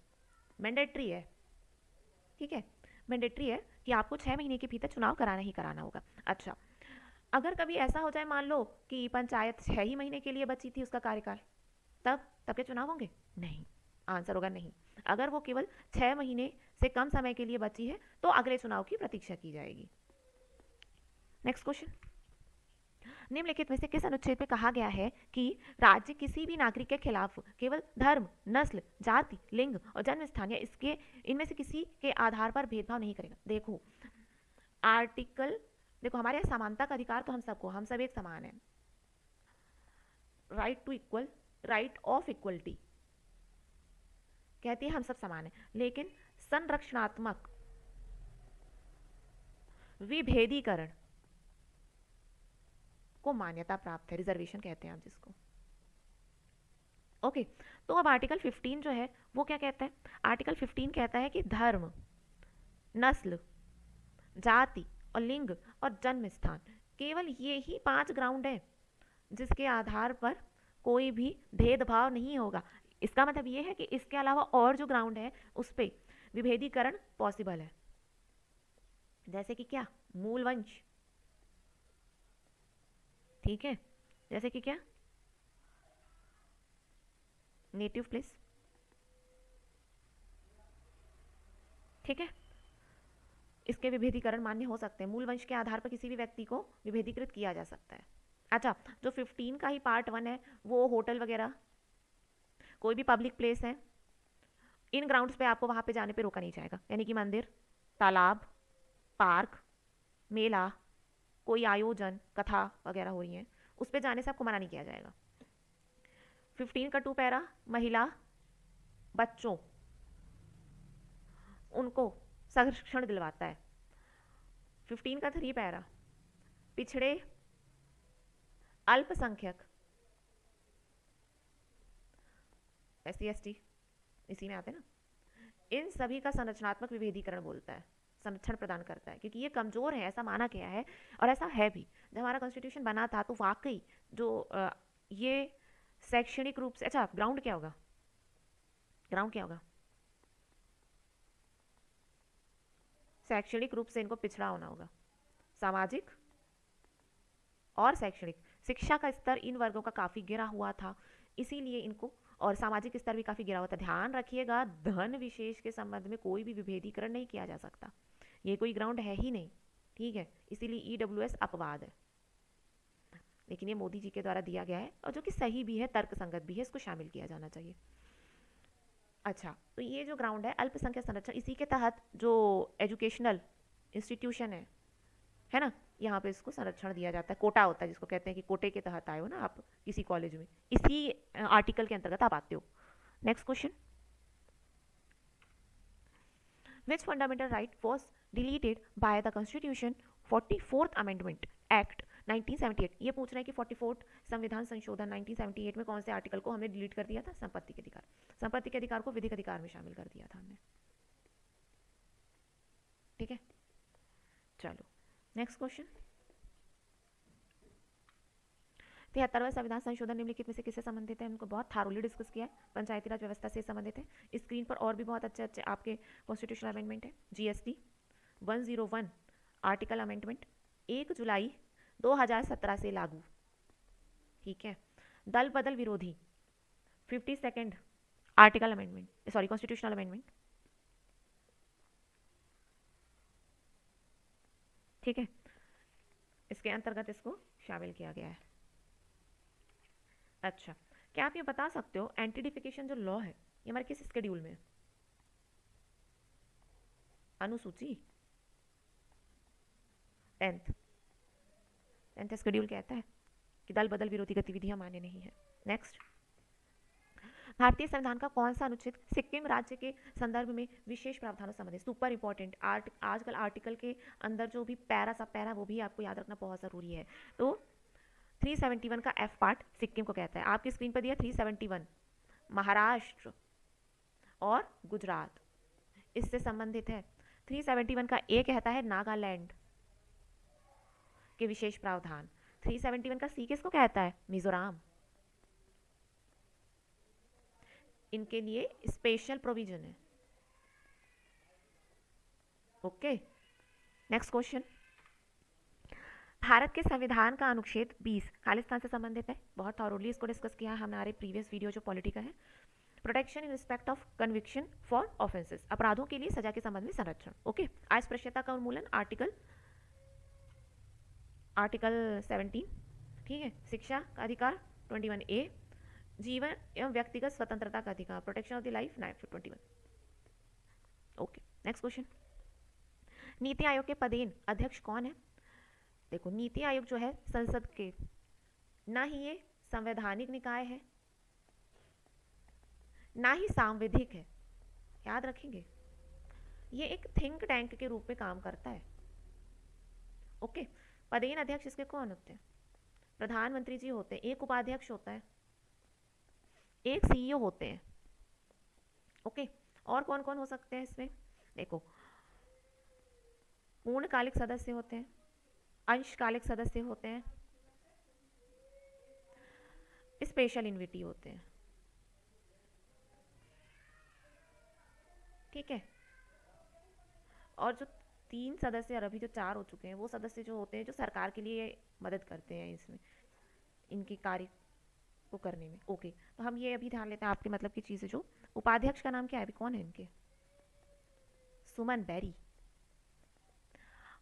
मैंडेटरी है, ठीक है, मैंडेटरी है कि आपको 6 महीने के भीतर चुनाव कराना ही कराना होगा। अच्छा, अगर कभी ऐसा हो जाए, मान लो कि पंचायत 6 ही महीने के लिए बची थी उसका कार्यकाल, तब तब के चुनाव होंगे? नहीं, आंसर होगा नहीं। अगर वो केवल 6 महीने से कम समय के लिए बची है तो अगले चुनाव की प्रतीक्षा की जाएगी। नेक्स्ट क्वेश्चन, निम्नलिखित में से किस अनुच्छेद में कहा गया है कि राज्य किसी भी नागरिक के खिलाफ केवल धर्म, नस्ल, जाति, लिंग और जन्म स्थान या इसके इनमें से किसी के आधार पर भेदभाव नहीं करेगा? देखो आर्टिकल, देखो हमारे यहाँ समानता का अधिकार तो हम सबको, हम सब एक समान है, right to equal, right of equality कहती है हम सब समान है, लेकिन संरक्षणात्मक विभेदीकरण को मान्यता प्राप्त है, रिजर्वेशन कहते हैं आप जिसको। ओके, तो अब आर्टिकल 15 जो है वो क्या कहता है? आर्टिकल 15 कहता है कि धर्म, नस्ल, जाति और लिंग और जन्म स्थान, केवल ये ही 5 ग्राउंड है जिसके आधार पर कोई भी भेदभाव नहीं होगा। इसका मतलब ये है कि इसके अलावा और जो ग्राउंड है उस पर विभेदीकरण पॉसिबल है। जैसे कि क्या? मूल वंश, ठीक है, जैसे कि क्या? नेटिव प्लेस, ठीक है, इसके विभेदीकरण मान्य हो सकते हैं। मूल वंश के आधार पर किसी भी व्यक्ति को विभेदीकृत किया जा सकता है। अच्छा, जो 15 का ही पार्ट 1 है वो होटल वगैरह, कोई भी पब्लिक प्लेस है, इन ग्राउंड्स पे आपको वहां पे जाने पे रोका नहीं जाएगा, यानी कि मंदिर, तालाब, पार्क, मेला, कोई आयोजन, कथा वगैरह हो रही है, उस पे जाने से आपको मना नहीं किया जाएगा। 15 का 2 पैरा महिला, बच्चों, उनको संरक्षण दिलवाता है। 15 का 3 पैरा पिछड़े, अल्पसंख्यक, SC ST इसी में आते हैं ना, इन सभी का संरचनात्मक विभेदीकरण बोलता है, संरक्षण प्रदान करता है, क्योंकि ये कमजोर है ऐसा माना गया है, और ऐसा है भी। जब हमारा कॉन्स्टिट्यूशन बना था तो वाकई जो ये शैक्षणिक रूप से, अच्छा ग्राउंड क्या होगा? ग्राउंड क्या होगा? शैक्षणिक रूप से इनको पिछड़ा होना होगा, सामाजिक और शैक्षणिक, शिक्षा का स्तर इन वर्गों का काफी गिरा हुआ था, इसीलिए इनको, और सामाजिक स्तर भी काफी गिरा हुआ था। ध्यान रखिएगा, धन विशेष के संबंध में कोई भी विभेदीकरण नहीं किया जा सकता, ये कोई ग्राउंड है ही नहीं, ठीक है, इसीलिए EWS अपवाद है, लेकिन ये मोदी जी के द्वारा दिया गया है और जो कि सही भी है, तर्कसंगत भी है, इसको शामिल किया जाना चाहिए। अच्छा, तो ये जो ग्राउंड है अल्पसंख्यक संरक्षण, इसी के तहत जो एजुकेशनल इंस्टीट्यूशन है ना, यहाँ पे इसको संरक्षण दिया जाता है, कोटा होता है जिसको कहते हैं कि कोटे के तहत आए हो ना आप किसी कॉलेज में, इसी आर्टिकल के अंतर्गत आप आते हो। Next question, which fundamental right was deleted by the constitution 44th amendment act 1978? ये पूछ रहे हैं कि 44th संविधान संशोधन 1978 में कौन से आर्टिकल को हमने डिलीट कर दिया था? संपत्ति के अधिकार। संपत्ति के अधिकार को विधिक अधिकार में शामिल कर दिया था हमने, ठीक है। चलो नेक्स्ट क्वेश्चन, 73वां संविधान संशोधन निम्नलिखित में से किससे संबंधित है? हमको बहुत थारोली डिस्कस किया है, पंचायती राज व्यवस्था से संबंधित है। स्क्रीन पर और भी बहुत अच्छे अच्छे आपके कॉन्स्टिट्यूशनल अमेंडमेंट है। GST 101 आर्टिकल अमेंडमेंट 1 जुलाई 2017 से लागू, ठीक है। दल बदल विरोधी 52nd article amendment, sorry constitutional amendment, ठीक है, इसके अंतर्गत इसको शामिल किया गया है। अच्छा, क्या आप ये बता सकते हो एंटीडिफिकेशन जो लॉ है ये हमारे किस शेड्यूल में है? अनुसूची 10th शेड्यूल कहता है कि दल बदल विरोधी गतिविधियां मान्य नहीं है। नेक्स्ट, भारतीय संविधान का कौन सा अनुच्छेद सिक्किम राज्य के संदर्भ में विशेष प्रावधानों संबंधित? सुपर इंपॉर्टेंट, आजकल आर्टिकल के अंदर जो भी पैरा सब पैरा वो भी आपको याद रखना बहुत जरूरी है। तो 371 का F पार्ट सिक्किम को कहता है, आपकी स्क्रीन पर दिया 371 महाराष्ट्र और गुजरात इससे संबंधित है। 371 का A कहता है नागालैंड के विशेष प्रावधान, 371 का सी किसको कहता है? मिजोरम। इनके लिए स्पेशल प्रोविजन है। Okay, next question. भारत के संविधान का अनुच्छेद 20 खालिस्तान से संबंधित है। बहुत थॉरोली इसको डिस्कस किया है हमारे प्रीवियस वीडियो जो पॉलिटी का है। Protection in respect of conviction for offences, अपराधों के लिए सजा के संबंध में संरक्षण। ओके, अस्पृश्यता का उन्मूलन, आर्टिकल 17। ठीक है, शिक्षा का अधिकार 21A, जीवन एवं व्यक्तिगत स्वतंत्रता का अधिकार, protection of the life 921। Okay, next question. NITI Aayog के पदेन अध्यक्ष कौन है? देखो, नीति आयोग जो है संसद के, ना ही ये संवैधानिक निकाय है ना ही सांविधिक है, याद रखेंगे। ये एक थिंक टैंक के रूप में काम करता है। ओके, पदेन अध्यक्ष इसके कौन होते हैं? प्रधानमंत्री जी होते हैं, एक उपाध्यक्ष होता है, एक सीईओ होते हैं। ओके, और कौन कौन हो सकते हैं इसमें? देखो, पूर्णकालिक सदस्य होते हैं, अंशकालिक सदस्य होते हैं, स्पेशल इन्विटी होते हैं। ठीक है, और जो 3 सदस्य और अभी जो 4 हो चुके हैं वो सदस्य जो होते हैं जो सरकार के लिए मदद करते हैं इसमें, इनकी कार्य को करने में। ओके, तो हम ये अभी ध्यान लेते हैं आपके मतलब की चीज़ें। जो उपाध्यक्ष का नाम क्या है अभी, कौन है इनके? सुमन बेरी।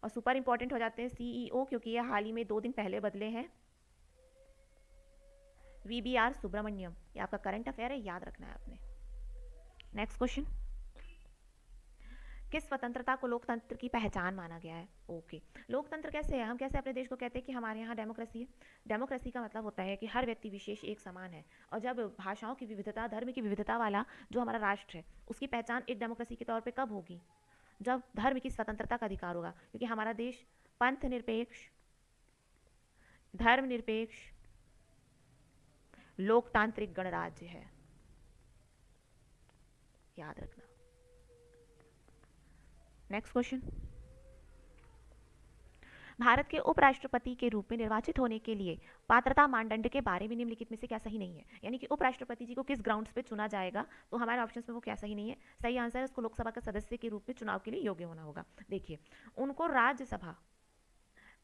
और सुपर इंपॉर्टेंट हो जाते हैं सीईओ, क्योंकि ये हाल ही में 2 दिन पहले बदले हैं, VBR सुब्रमण्यम। ये आपका करंट अफेयर है, याद रखना है आपने। Next question. किस स्वतंत्रता को लोकतंत्र की पहचान माना गया है? ओके, लोकतंत्र कैसे है? हम कैसे अपने देश को कहते हैं कि हमारे यहाँ डेमोक्रेसी है? डेमोक्रेसी का मतलब होता है कि हर व्यक्ति विशेष एक समान है, और जब भाषाओं की विविधता, धर्म की विविधता वाला जो हमारा राष्ट्र है, उसकी पहचान एक डेमोक्रेसी के तौर पर कब होगी? जब धर्म की स्वतंत्रता का अधिकार होगा, क्योंकि हमारा देश पंथ निरपेक्ष, धर्मनिरपेक्ष, लोकतांत्रिक गणराज्य है, याद रखना। Next question. भारत के उपराष्ट्रपति के रूप में निर्वाचित होने के लिए पात्रता मानदंड के बारे में निम्नलिखित में से क्या सही नहीं है? यानी कि उपराष्ट्रपति जी को किस ग्राउंड्स पे चुना जाएगा, तो हमारे ऑप्शंस में वो क्या सही नहीं है? सही आंसर है उसको लोकसभा के सदस्य के रूप में चुनाव के लिए योग्य होना होगा। देखिए, उनको राज्यसभा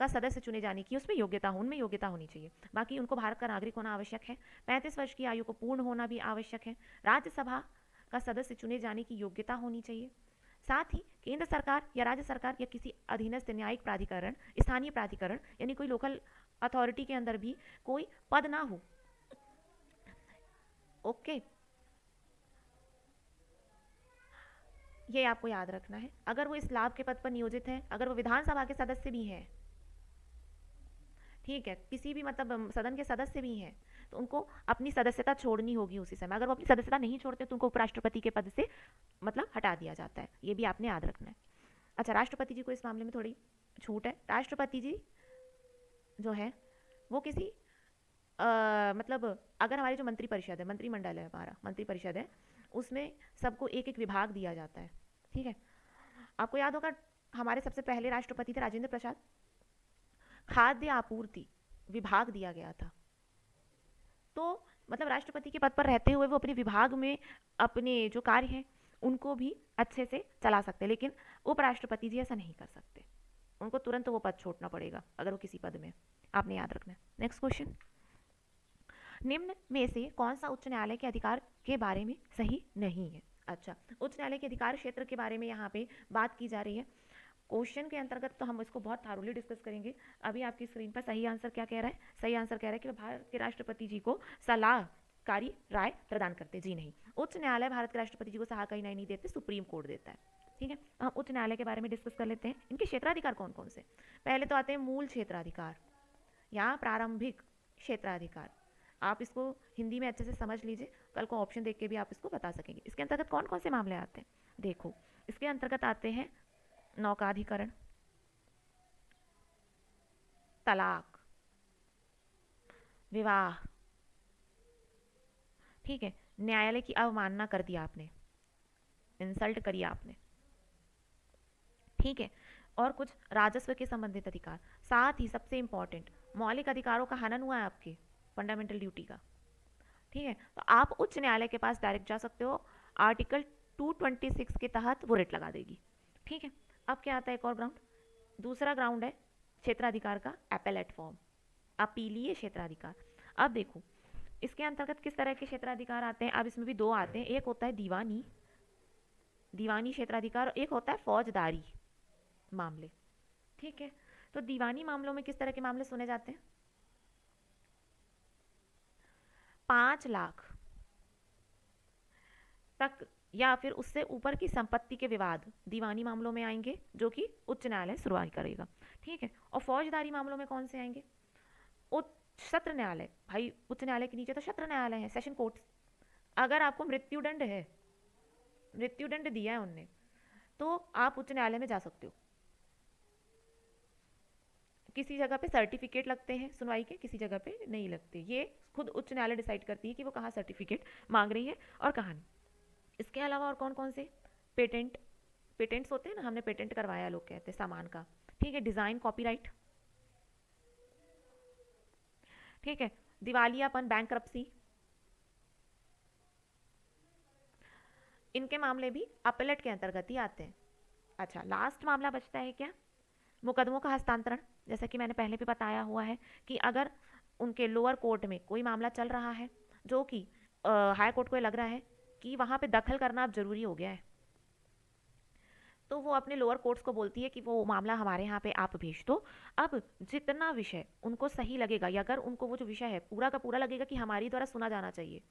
का सदस्य चुने जाने की उसमें योग्यता हो, उनमें योग्यता होनी चाहिए। बाकी उनको भारत का नागरिक होना आवश्यक है, 35 वर्ष की आयु को पूर्ण होना भी आवश्यक है, राज्यसभा का सदस्य चुने जाने की योग्यता होनी चाहिए, साथ ही केंद्र सरकार या राज्य सरकार या किसी अधीनस्थ न्यायिक प्राधिकरण, स्थानीय प्राधिकरण यानी कोई लोकल अथॉरिटी के अंदर भी कोई पद ना हो। ओके, ये आपको याद रखना है। अगर वो इस लाभ के पद पर नियोजित है, अगर वो विधानसभा के सदस्य भी हैं, ठीक है, किसी भी मतलब सदन के सदस्य भी हैं, तो उनको अपनी सदस्यता छोड़नी होगी उसी समय। अगर वो अपनी सदस्यता नहीं छोड़ते तो उनको उपराष्ट्रपति के पद से मतलब हटा दिया जाता है, ये भी आपने याद रखना है। अच्छा, राष्ट्रपति जी को इस मामले में थोड़ी छूट है। राष्ट्रपति जी जो है वो किसी मतलब अगर हमारी जो मंत्रिपरिषद है, मंत्रिमंडल है, हमारा मंत्रिपरिषद है, उसमें सबको एक एक विभाग दिया जाता है। ठीक है, आपको याद होगा हमारे सबसे पहले राष्ट्रपति थे राजेंद्र प्रसाद, खाद्य आपूर्ति विभाग दिया गया था। तो मतलब राष्ट्रपति के पद पर रहते हुए वो अपने विभाग में अपने जो कार्य हैं उनको भी अच्छे से चला सकते हैं, लेकिन उपराष्ट्रपति जी ऐसा नहीं कर सकते, उनको तुरंत वो पद छोड़ना पड़ेगा अगर वो किसी पद में, आपने याद रखना है। Next question. निम्न में से कौन सा उच्च न्यायालय के अधिकार के बारे में सही नहीं है? अच्छा, उच्च न्यायालय के अधिकार क्षेत्र के बारे में यहाँ पे बात की जा रही है। क्वेश्चन के अंतर्गत तो हम इसको बहुत थारोली डिस्कस करेंगे। अभी आपकी स्क्रीन पर सही आंसर क्या कह रहा है? सही आंसर कह रहा है कि भारत के राष्ट्रपति जी को सलाहकारी राय प्रदान करते। जी नहीं, उच्च न्यायालय भारत के राष्ट्रपति जी को सलाहकारी राय नहीं देते, सुप्रीम कोर्ट देता है। ठीक है, हम उच्च न्यायालय के बारे में डिस्कस कर लेते हैं। इनके क्षेत्राधिकार कौन कौन से? पहले तो आते हैं मूल क्षेत्राधिकार या प्रारंभिक क्षेत्राधिकार। आप इसको हिंदी में अच्छे से समझ लीजिए, कल को ऑप्शन देख के भी आप इसको बता सकेंगे। इसके अंतर्गत कौन कौन से मामले आते हैं? देखो, इसके अंतर्गत आते हैं नौकाधिकरण, तलाक, विवाह, ठीक है, न्यायालय की अवमानना कर दिया आपने, इंसल्ट करी आपने, ठीक है, और कुछ राजस्व के संबंधित अधिकार, साथ ही सबसे इंपॉर्टेंट मौलिक अधिकारों का हनन हुआ है आपके, फंडामेंटल ड्यूटी का, ठीक है, तो आप उच्च न्यायालय के पास डायरेक्ट जा सकते हो, आर्टिकल 226 के तहत वो रिट लगा देगी, ठीक है। अब क्या आता है एक और ग्राउंड, दूसरा ग्राउंड है क्षेत्राधिकार का एपेलेट फॉर्म, अपीलीय क्षेत्राधिकार। अब देखो इसके अंतर्गत किस तरह के क्षेत्राधिकार आते हैं, अब इसमें भी दो आते हैं, एक होता है दीवानी, दीवानी क्षेत्राधिकार, एक होता है फौजदारी मामले, ठीक है। तो दीवानी मामलों में किस तरह के मामले सुने जाते हैं, 5 लाख तक या फिर उससे ऊपर की संपत्ति के विवाद दीवानी मामलों में आएंगे, जो कि उच्च न्यायालय सुनवाई करेगा, ठीक है। और फौजदारी मामलों में कौन से आएंगे, उच्च सत्र न्यायालय, भाई उच्च न्यायालय के नीचे तो सत्र न्यायालय है, सेशन कोर्ट। अगर आपको मृत्युदंड है, मृत्युदंड दिया है उनने, तो आप उच्च न्यायालय में जा सकते हो। किसी जगह पे सर्टिफिकेट लगते हैं सुनवाई के, किसी जगह पे नहीं लगते, ये खुद उच्च न्यायालय डिसाइड करती है कि वो कहाँ सर्टिफिकेट मांग रही है और कहाँ नहीं। इसके अलावा और कौन कौन से, पेटेंट, पेटेंट्स होते हैं ना, हमने पेटेंट करवाया लोग कहते हैं सामान का, ठीक है, डिजाइन कॉपीराइट, ठीक है, दिवालियापन बैंक्रप्सी, इनके मामले भी अपीलेट के अंतर्गत ही आते हैं। अच्छा, लास्ट मामला बचता है क्या, मुकदमों का हस्तांतरण। जैसा कि मैंने पहले भी बताया हुआ है कि अगर उनके लोअर कोर्ट में कोई मामला चल रहा है जो कि हाई कोर्ट को लग रहा है कि वहाँ पे दखल करना अब जरूरी हो गया है, तो वो अपने लोअर कोर्ट्स को बोलती है कि वो मामला हमारे यहाँ पे आप भेज दो। अब जितना विषय उनको सही लगेगा, या अगर उनको वो जो विषय है पूरा का पूरा लगेगा कि हमारी द्वारा सुना जाना चाहिए,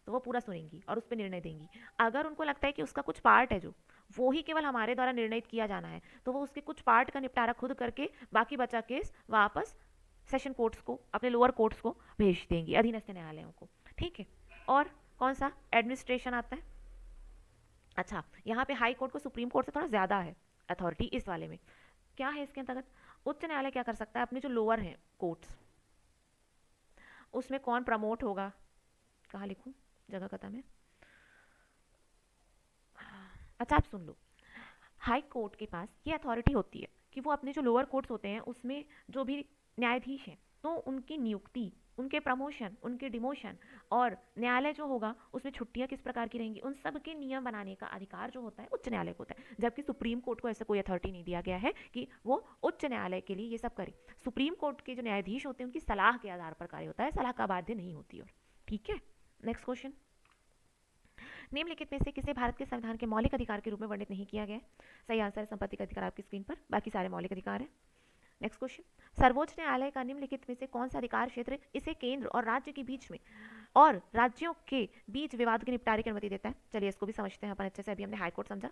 तो वो पूरा सुनेंगी और उस पर निर्णय देंगी। अगर उनको लगता है कि उसका कुछ पार्ट है जो वो ही केवल हमारे द्वारा निर्णित किया जाना है, तो वो उसके कुछ पार्ट का निपटारा खुद करके बाकी बचा केस वापस सेशन कोर्ट्स को, अपने लोअर कोर्ट्स को भेज देंगी, अधीनस्थ न्यायालयों को, ठीक है। और कौन सा, एडमिनिस्ट्रेशन आता है। अच्छा, यहाँ पे हाई कोर्ट को सुप्रीम कोर्ट से थोड़ा ज़्यादा है अथॉरिटी इस वाले में। क्या है इसके अंतर्गत, उच्च न्यायालय क्या कर सकता है, अपने जो लोअर हैं कोर्ट्स, उसमें कौन प्रमोट होगा, कहाँ लिखूँ, जगह कथा में, अच्छा आप सुन लो, हाई कोर्ट के पास ये अथॉरिटी होती है कि वो अपने जो लोअर कोर्ट्स होते हैं उसमें जो भी न्यायाधीश हैं, तो उनकी नियुक्ति, उनके प्रमोशन, उनके डिमोशन, और न्यायालय जो होगा उसमें छुट्टियां किस प्रकार की रहेंगी, उन सब के नियम बनाने का अधिकार जो होता है उच्च न्यायालय को होता है। जबकि सुप्रीम कोर्ट को ऐसा कोई अथॉरिटी नहीं दिया गया है कि वो उच्च न्यायालय के लिए ये सब करे। सुप्रीम कोर्ट के जो न्यायाधीश होते हैं उनकी सलाह के आधार पर कार्य होता है, सलाह का बाध्य नहीं होती। और ठीक है, नेक्स्ट क्वेश्चन, निम्नलिखित में से किसे भारत के संविधान के मौलिक अधिकार के रूप में वर्णित नहीं किया गया है। सही आंसर है संपत्ति का अधिकार आपकी स्क्रीन पर, बाकी सारे मौलिक अधिकार है। नेक्स्ट क्वेश्चन, सर्वोच्च न्यायालय का निम्नलिखित में से कौन सा अधिकार क्षेत्र इसे केंद्र और राज्य के बीच में और राज्यों के बीच विवाद के निपटारे की अनुमति देता है। चलिए इसको भी समझते हैं अपन अच्छे से, अभी हमने हाई कोर्ट समझा।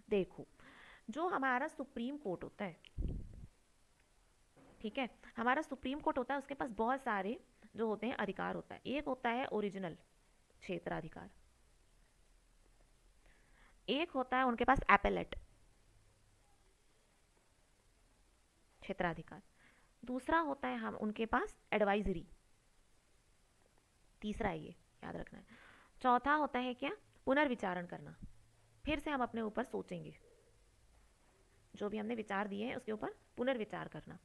देखो, जो हमारा सुप्रीम कोर्ट होता है, ठीक है, हमारा सुप्रीम कोर्ट होता है, उसके पास बहुत सारे जो होते हैं अधिकार होता है। एक होता है ओरिजिनल क्षेत्राधिकार, एक होता है उनके पास एपेलेट क्षेत्राधिकार, दूसरा होता है हम उनके पास एडवाइजरी, तीसरा है ये याद रखना है, चौथा होता है क्या, पुनर्विचारण करना, फिर से हम अपने ऊपर सोचेंगे, जो भी हमने विचार दिए हैं उसके ऊपर पुनर्विचार करना।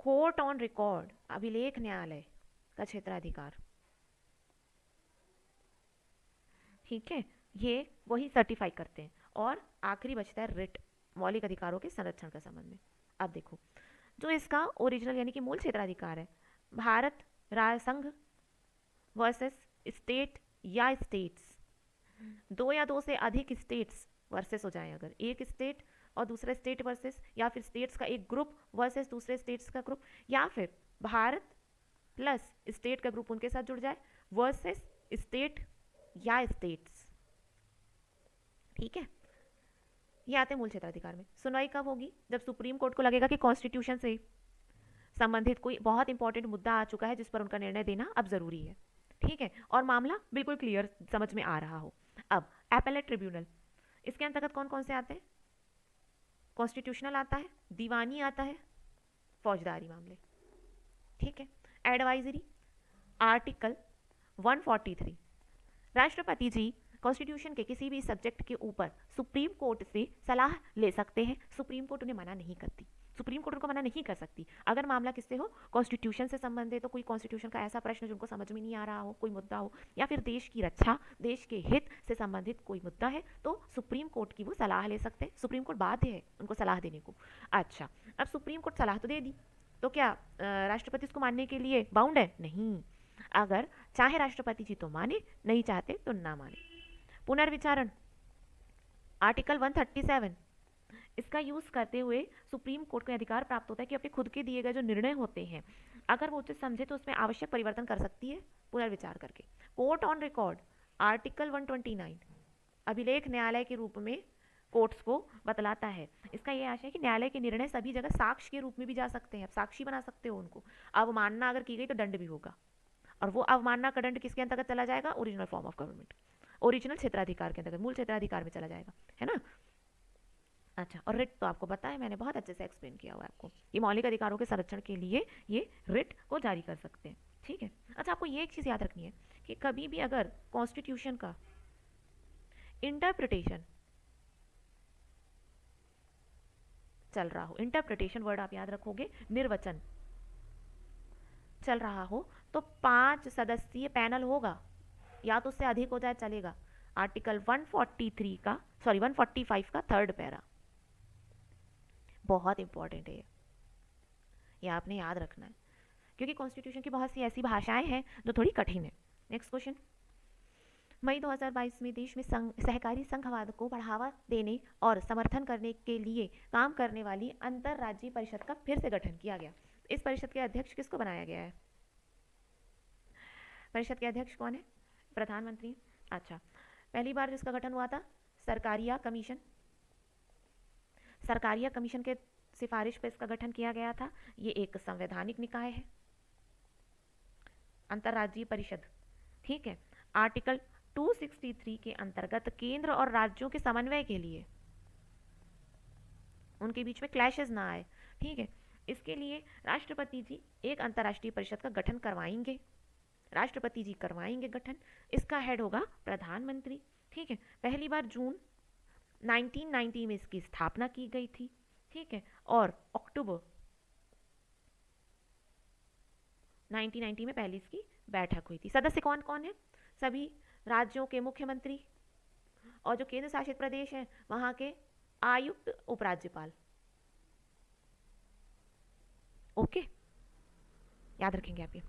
कोर्ट ऑन रिकॉर्ड, अभिलेख न्यायालय का क्षेत्राधिकार, ठीक है, ये वही सर्टिफाई करते हैं। और आखिरी बचता है रिट, मौलिक अधिकारों के संरक्षण के संबंध में। अब देखो, जो इसका ओरिजिनल यानी कि मूल क्षेत्राधिकार है, भारत राज्य संघ वर्सेस स्टेट या स्टेट्स, दो या दो से अधिक स्टेट्स वर्सेस हो जाए, अगर एक स्टेट और दूसरा स्टेट वर्सेस, या फिर स्टेट्स का एक ग्रुप वर्सेस दूसरे स्टेट्स का ग्रुप, या फिर भारत प्लस स्टेट का ग्रुप उनके साथ जुड़ जाए वर्सेस स्टेट या स्टेट्स, ठीक है। ये आते हैं मूल क्षेत्राधिकार में। सुनवाई कब होगी, जब सुप्रीम कोर्ट को लगेगा कि कॉन्स्टिट्यूशन से संबंधित कोई बहुत इंपॉर्टेंट मुद्दा आ चुका है जिस पर उनका निर्णय देना अब जरूरी है, ठीक है, और मामला बिल्कुल क्लियर समझ में आ रहा हो। अब एपेलेट ट्रिब्यूनल, इसके अंतर्गत कौन कौन से आते हैं, कॉन्स्टिट्यूशनल आता है, दीवानी आता है, फौजदारी मामले, ठीक है। एडवाइजरी, आर्टिकल 143, राष्ट्रपति जी कॉन्स्टिट्यूशन के किसी भी सब्जेक्ट के ऊपर सुप्रीम कोर्ट से सलाह ले सकते हैं, सुप्रीम कोर्ट उन्हें मना नहीं करती। सुप्रीम कोर्ट उनको मना नहीं कर सकती। अगर मामला किससे हो, कॉन्स्टिट्यूशन से संबंधित हो, कोई कॉन्स्टिट्यूशन का ऐसा प्रश्न जिनको समझ में नहीं आ रहा हो, कोई मुद्दा हो, या फिर देश की रक्षा, देश के हित से संबंधित कोई मुद्दा है, तो सुप्रीम कोर्ट की वो सलाह ले सकते हैं। सुप्रीम कोर्ट बाध्य है उनको सलाह देने को। अच्छा, अब सुप्रीम कोर्ट सलाह तो दे दी, तो क्या राष्ट्रपति उसको मानने के लिए बाउंड है? नहीं। अगर चाहे राष्ट्रपति जी तो माने, नहीं चाहते तो ना माने। पुनर्विचारण, आर्टिकल 137, इसका यूज करते हुए सुप्रीम कोर्ट को अधिकार प्राप्त होता है कि अपने खुद के दिए गए जो निर्णय होते हैं, अगर वो उचित समझे तो उसमें आवश्यक परिवर्तन कर सकती है पुनर्विचार करके। कोर्ट ऑन रिकॉर्ड, आर्टिकल 129, अभिलेख न्यायालय के रूप में कोर्ट्स को बतलाता है। इसका यह आशय है कि न्यायालय के निर्णय सभी जगह साक्ष्य के रूप में भी जा सकते हैं, आप साक्षी बना सकते हो उनको। अवमानना अगर की गई तो दंड भी होगा, और वो अवमानना का दंड किसके अंतर्गत चला जाएगा? Original form of government, original क्षेत्राधिकार के अंतर्गत, मूल क्षेत्राधिकार में चला जाएगा, है ना। अच्छा, और रिट तो आपको पता है, मैंने बहुत अच्छे से एक्सप्लेन किया हुआ है आपको, ये मौलिक अधिकारों के संरक्षण के लिए ये रिट को जारी कर सकते हैं, ठीक है। अच्छा, आपको ये एक चीज़ याद रखनी है कि कभी भी अगर कॉन्स्टिट्यूशन का इंटरप्रिटेशन चल रहा हो, इंटरप्रिटेशन वर्ड आप याद रखोगे, निर्वचन चल रहा हो, तो 5 सदस्यीय पैनल होगा, या तो उससे अधिक हो जाए चलेगा। आर्टिकल 145 का थर्ड पैरा, बहुत इंपॉर्टेंट है ये आपने याद रखना है, क्योंकि कॉन्स्टिट्यूशन की बहुत सी ऐसी भाषाएं हैं जो थोड़ी कठिन है। नेक्स्ट क्वेश्चन, मई 2022 में देश में सहकारी संघवाद को बढ़ावा देने और समर्थन करने के लिए काम करने वाली अंतर्राज्यीय परिषद का फिर से गठन किया गया। इस परिषद के अध्यक्ष किसको बनाया गया है? परिषद के अध्यक्ष कौन है? प्रधानमंत्री। अच्छा, पहली बार जिसका गठन हुआ था, सरकारिया कमीशन, सरकारिया कमीशन के सिफारिश पर इसका गठन किया गया था। ये एक संवैधानिक निकाय है, अंतर्राज्यीय परिषद, ठीक है। आर्टिकल 263 के अंतर्गत केंद्र और राज्यों के समन्वय के लिए, उनके बीच में क्लैशेस ना आए, ठीक है, इसके लिए राष्ट्रपति जी एक अंतर्राष्ट्रीय परिषद का गठन करवाएंगे, राष्ट्रपति जी करवाएंगे गठन। इसका हेड होगा प्रधानमंत्री, ठीक है। पहली बार जून 1990 में इसकी स्थापना की गई थी, ठीक है, और अक्टूबर 1990 में पहली इसकी बैठक हुई थी। सदस्य कौन कौन है? सभी राज्यों के मुख्यमंत्री, और जो केंद्र शासित प्रदेश हैं वहां के आयुक्त, उपराज्यपाल। ओके, याद रखेंगे आप ये।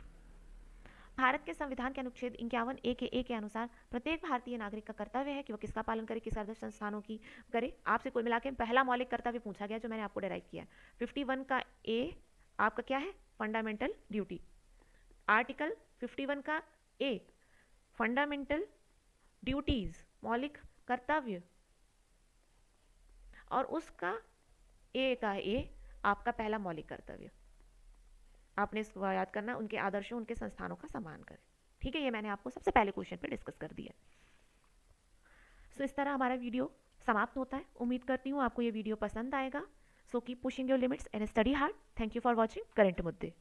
भारत के संविधान के अनुच्छेद 51(a) के अनुसार प्रत्येक भारतीय नागरिक का कर्तव्य है कि वह किसका पालन करे, किस आदर्श संस्थानों की करे। आपसे कुल मिला के पहला मौलिक कर्तव्य पूछा गया जो मैंने आपको डिराइव किया है। 51 का ए आपका क्या है? Fundamental duty. आर्टिकल 51 का ए फंडामेंटल ड्यूटीज, मौलिक कर्तव्य, और उसका ए का ए आपका पहला मौलिक कर्तव्य। आपने इसको याद करना, उनके आदर्शों, उनके संस्थानों का सम्मान करें, ठीक है। ये मैंने आपको सबसे पहले क्वेश्चन पे डिस्कस कर दिया। सो इस तरह हमारा वीडियो समाप्त होता है। उम्मीद करती हूँ आपको ये वीडियो पसंद आएगा। So keep pushing your limits and study hard. Thank you for watching current मुद्दे।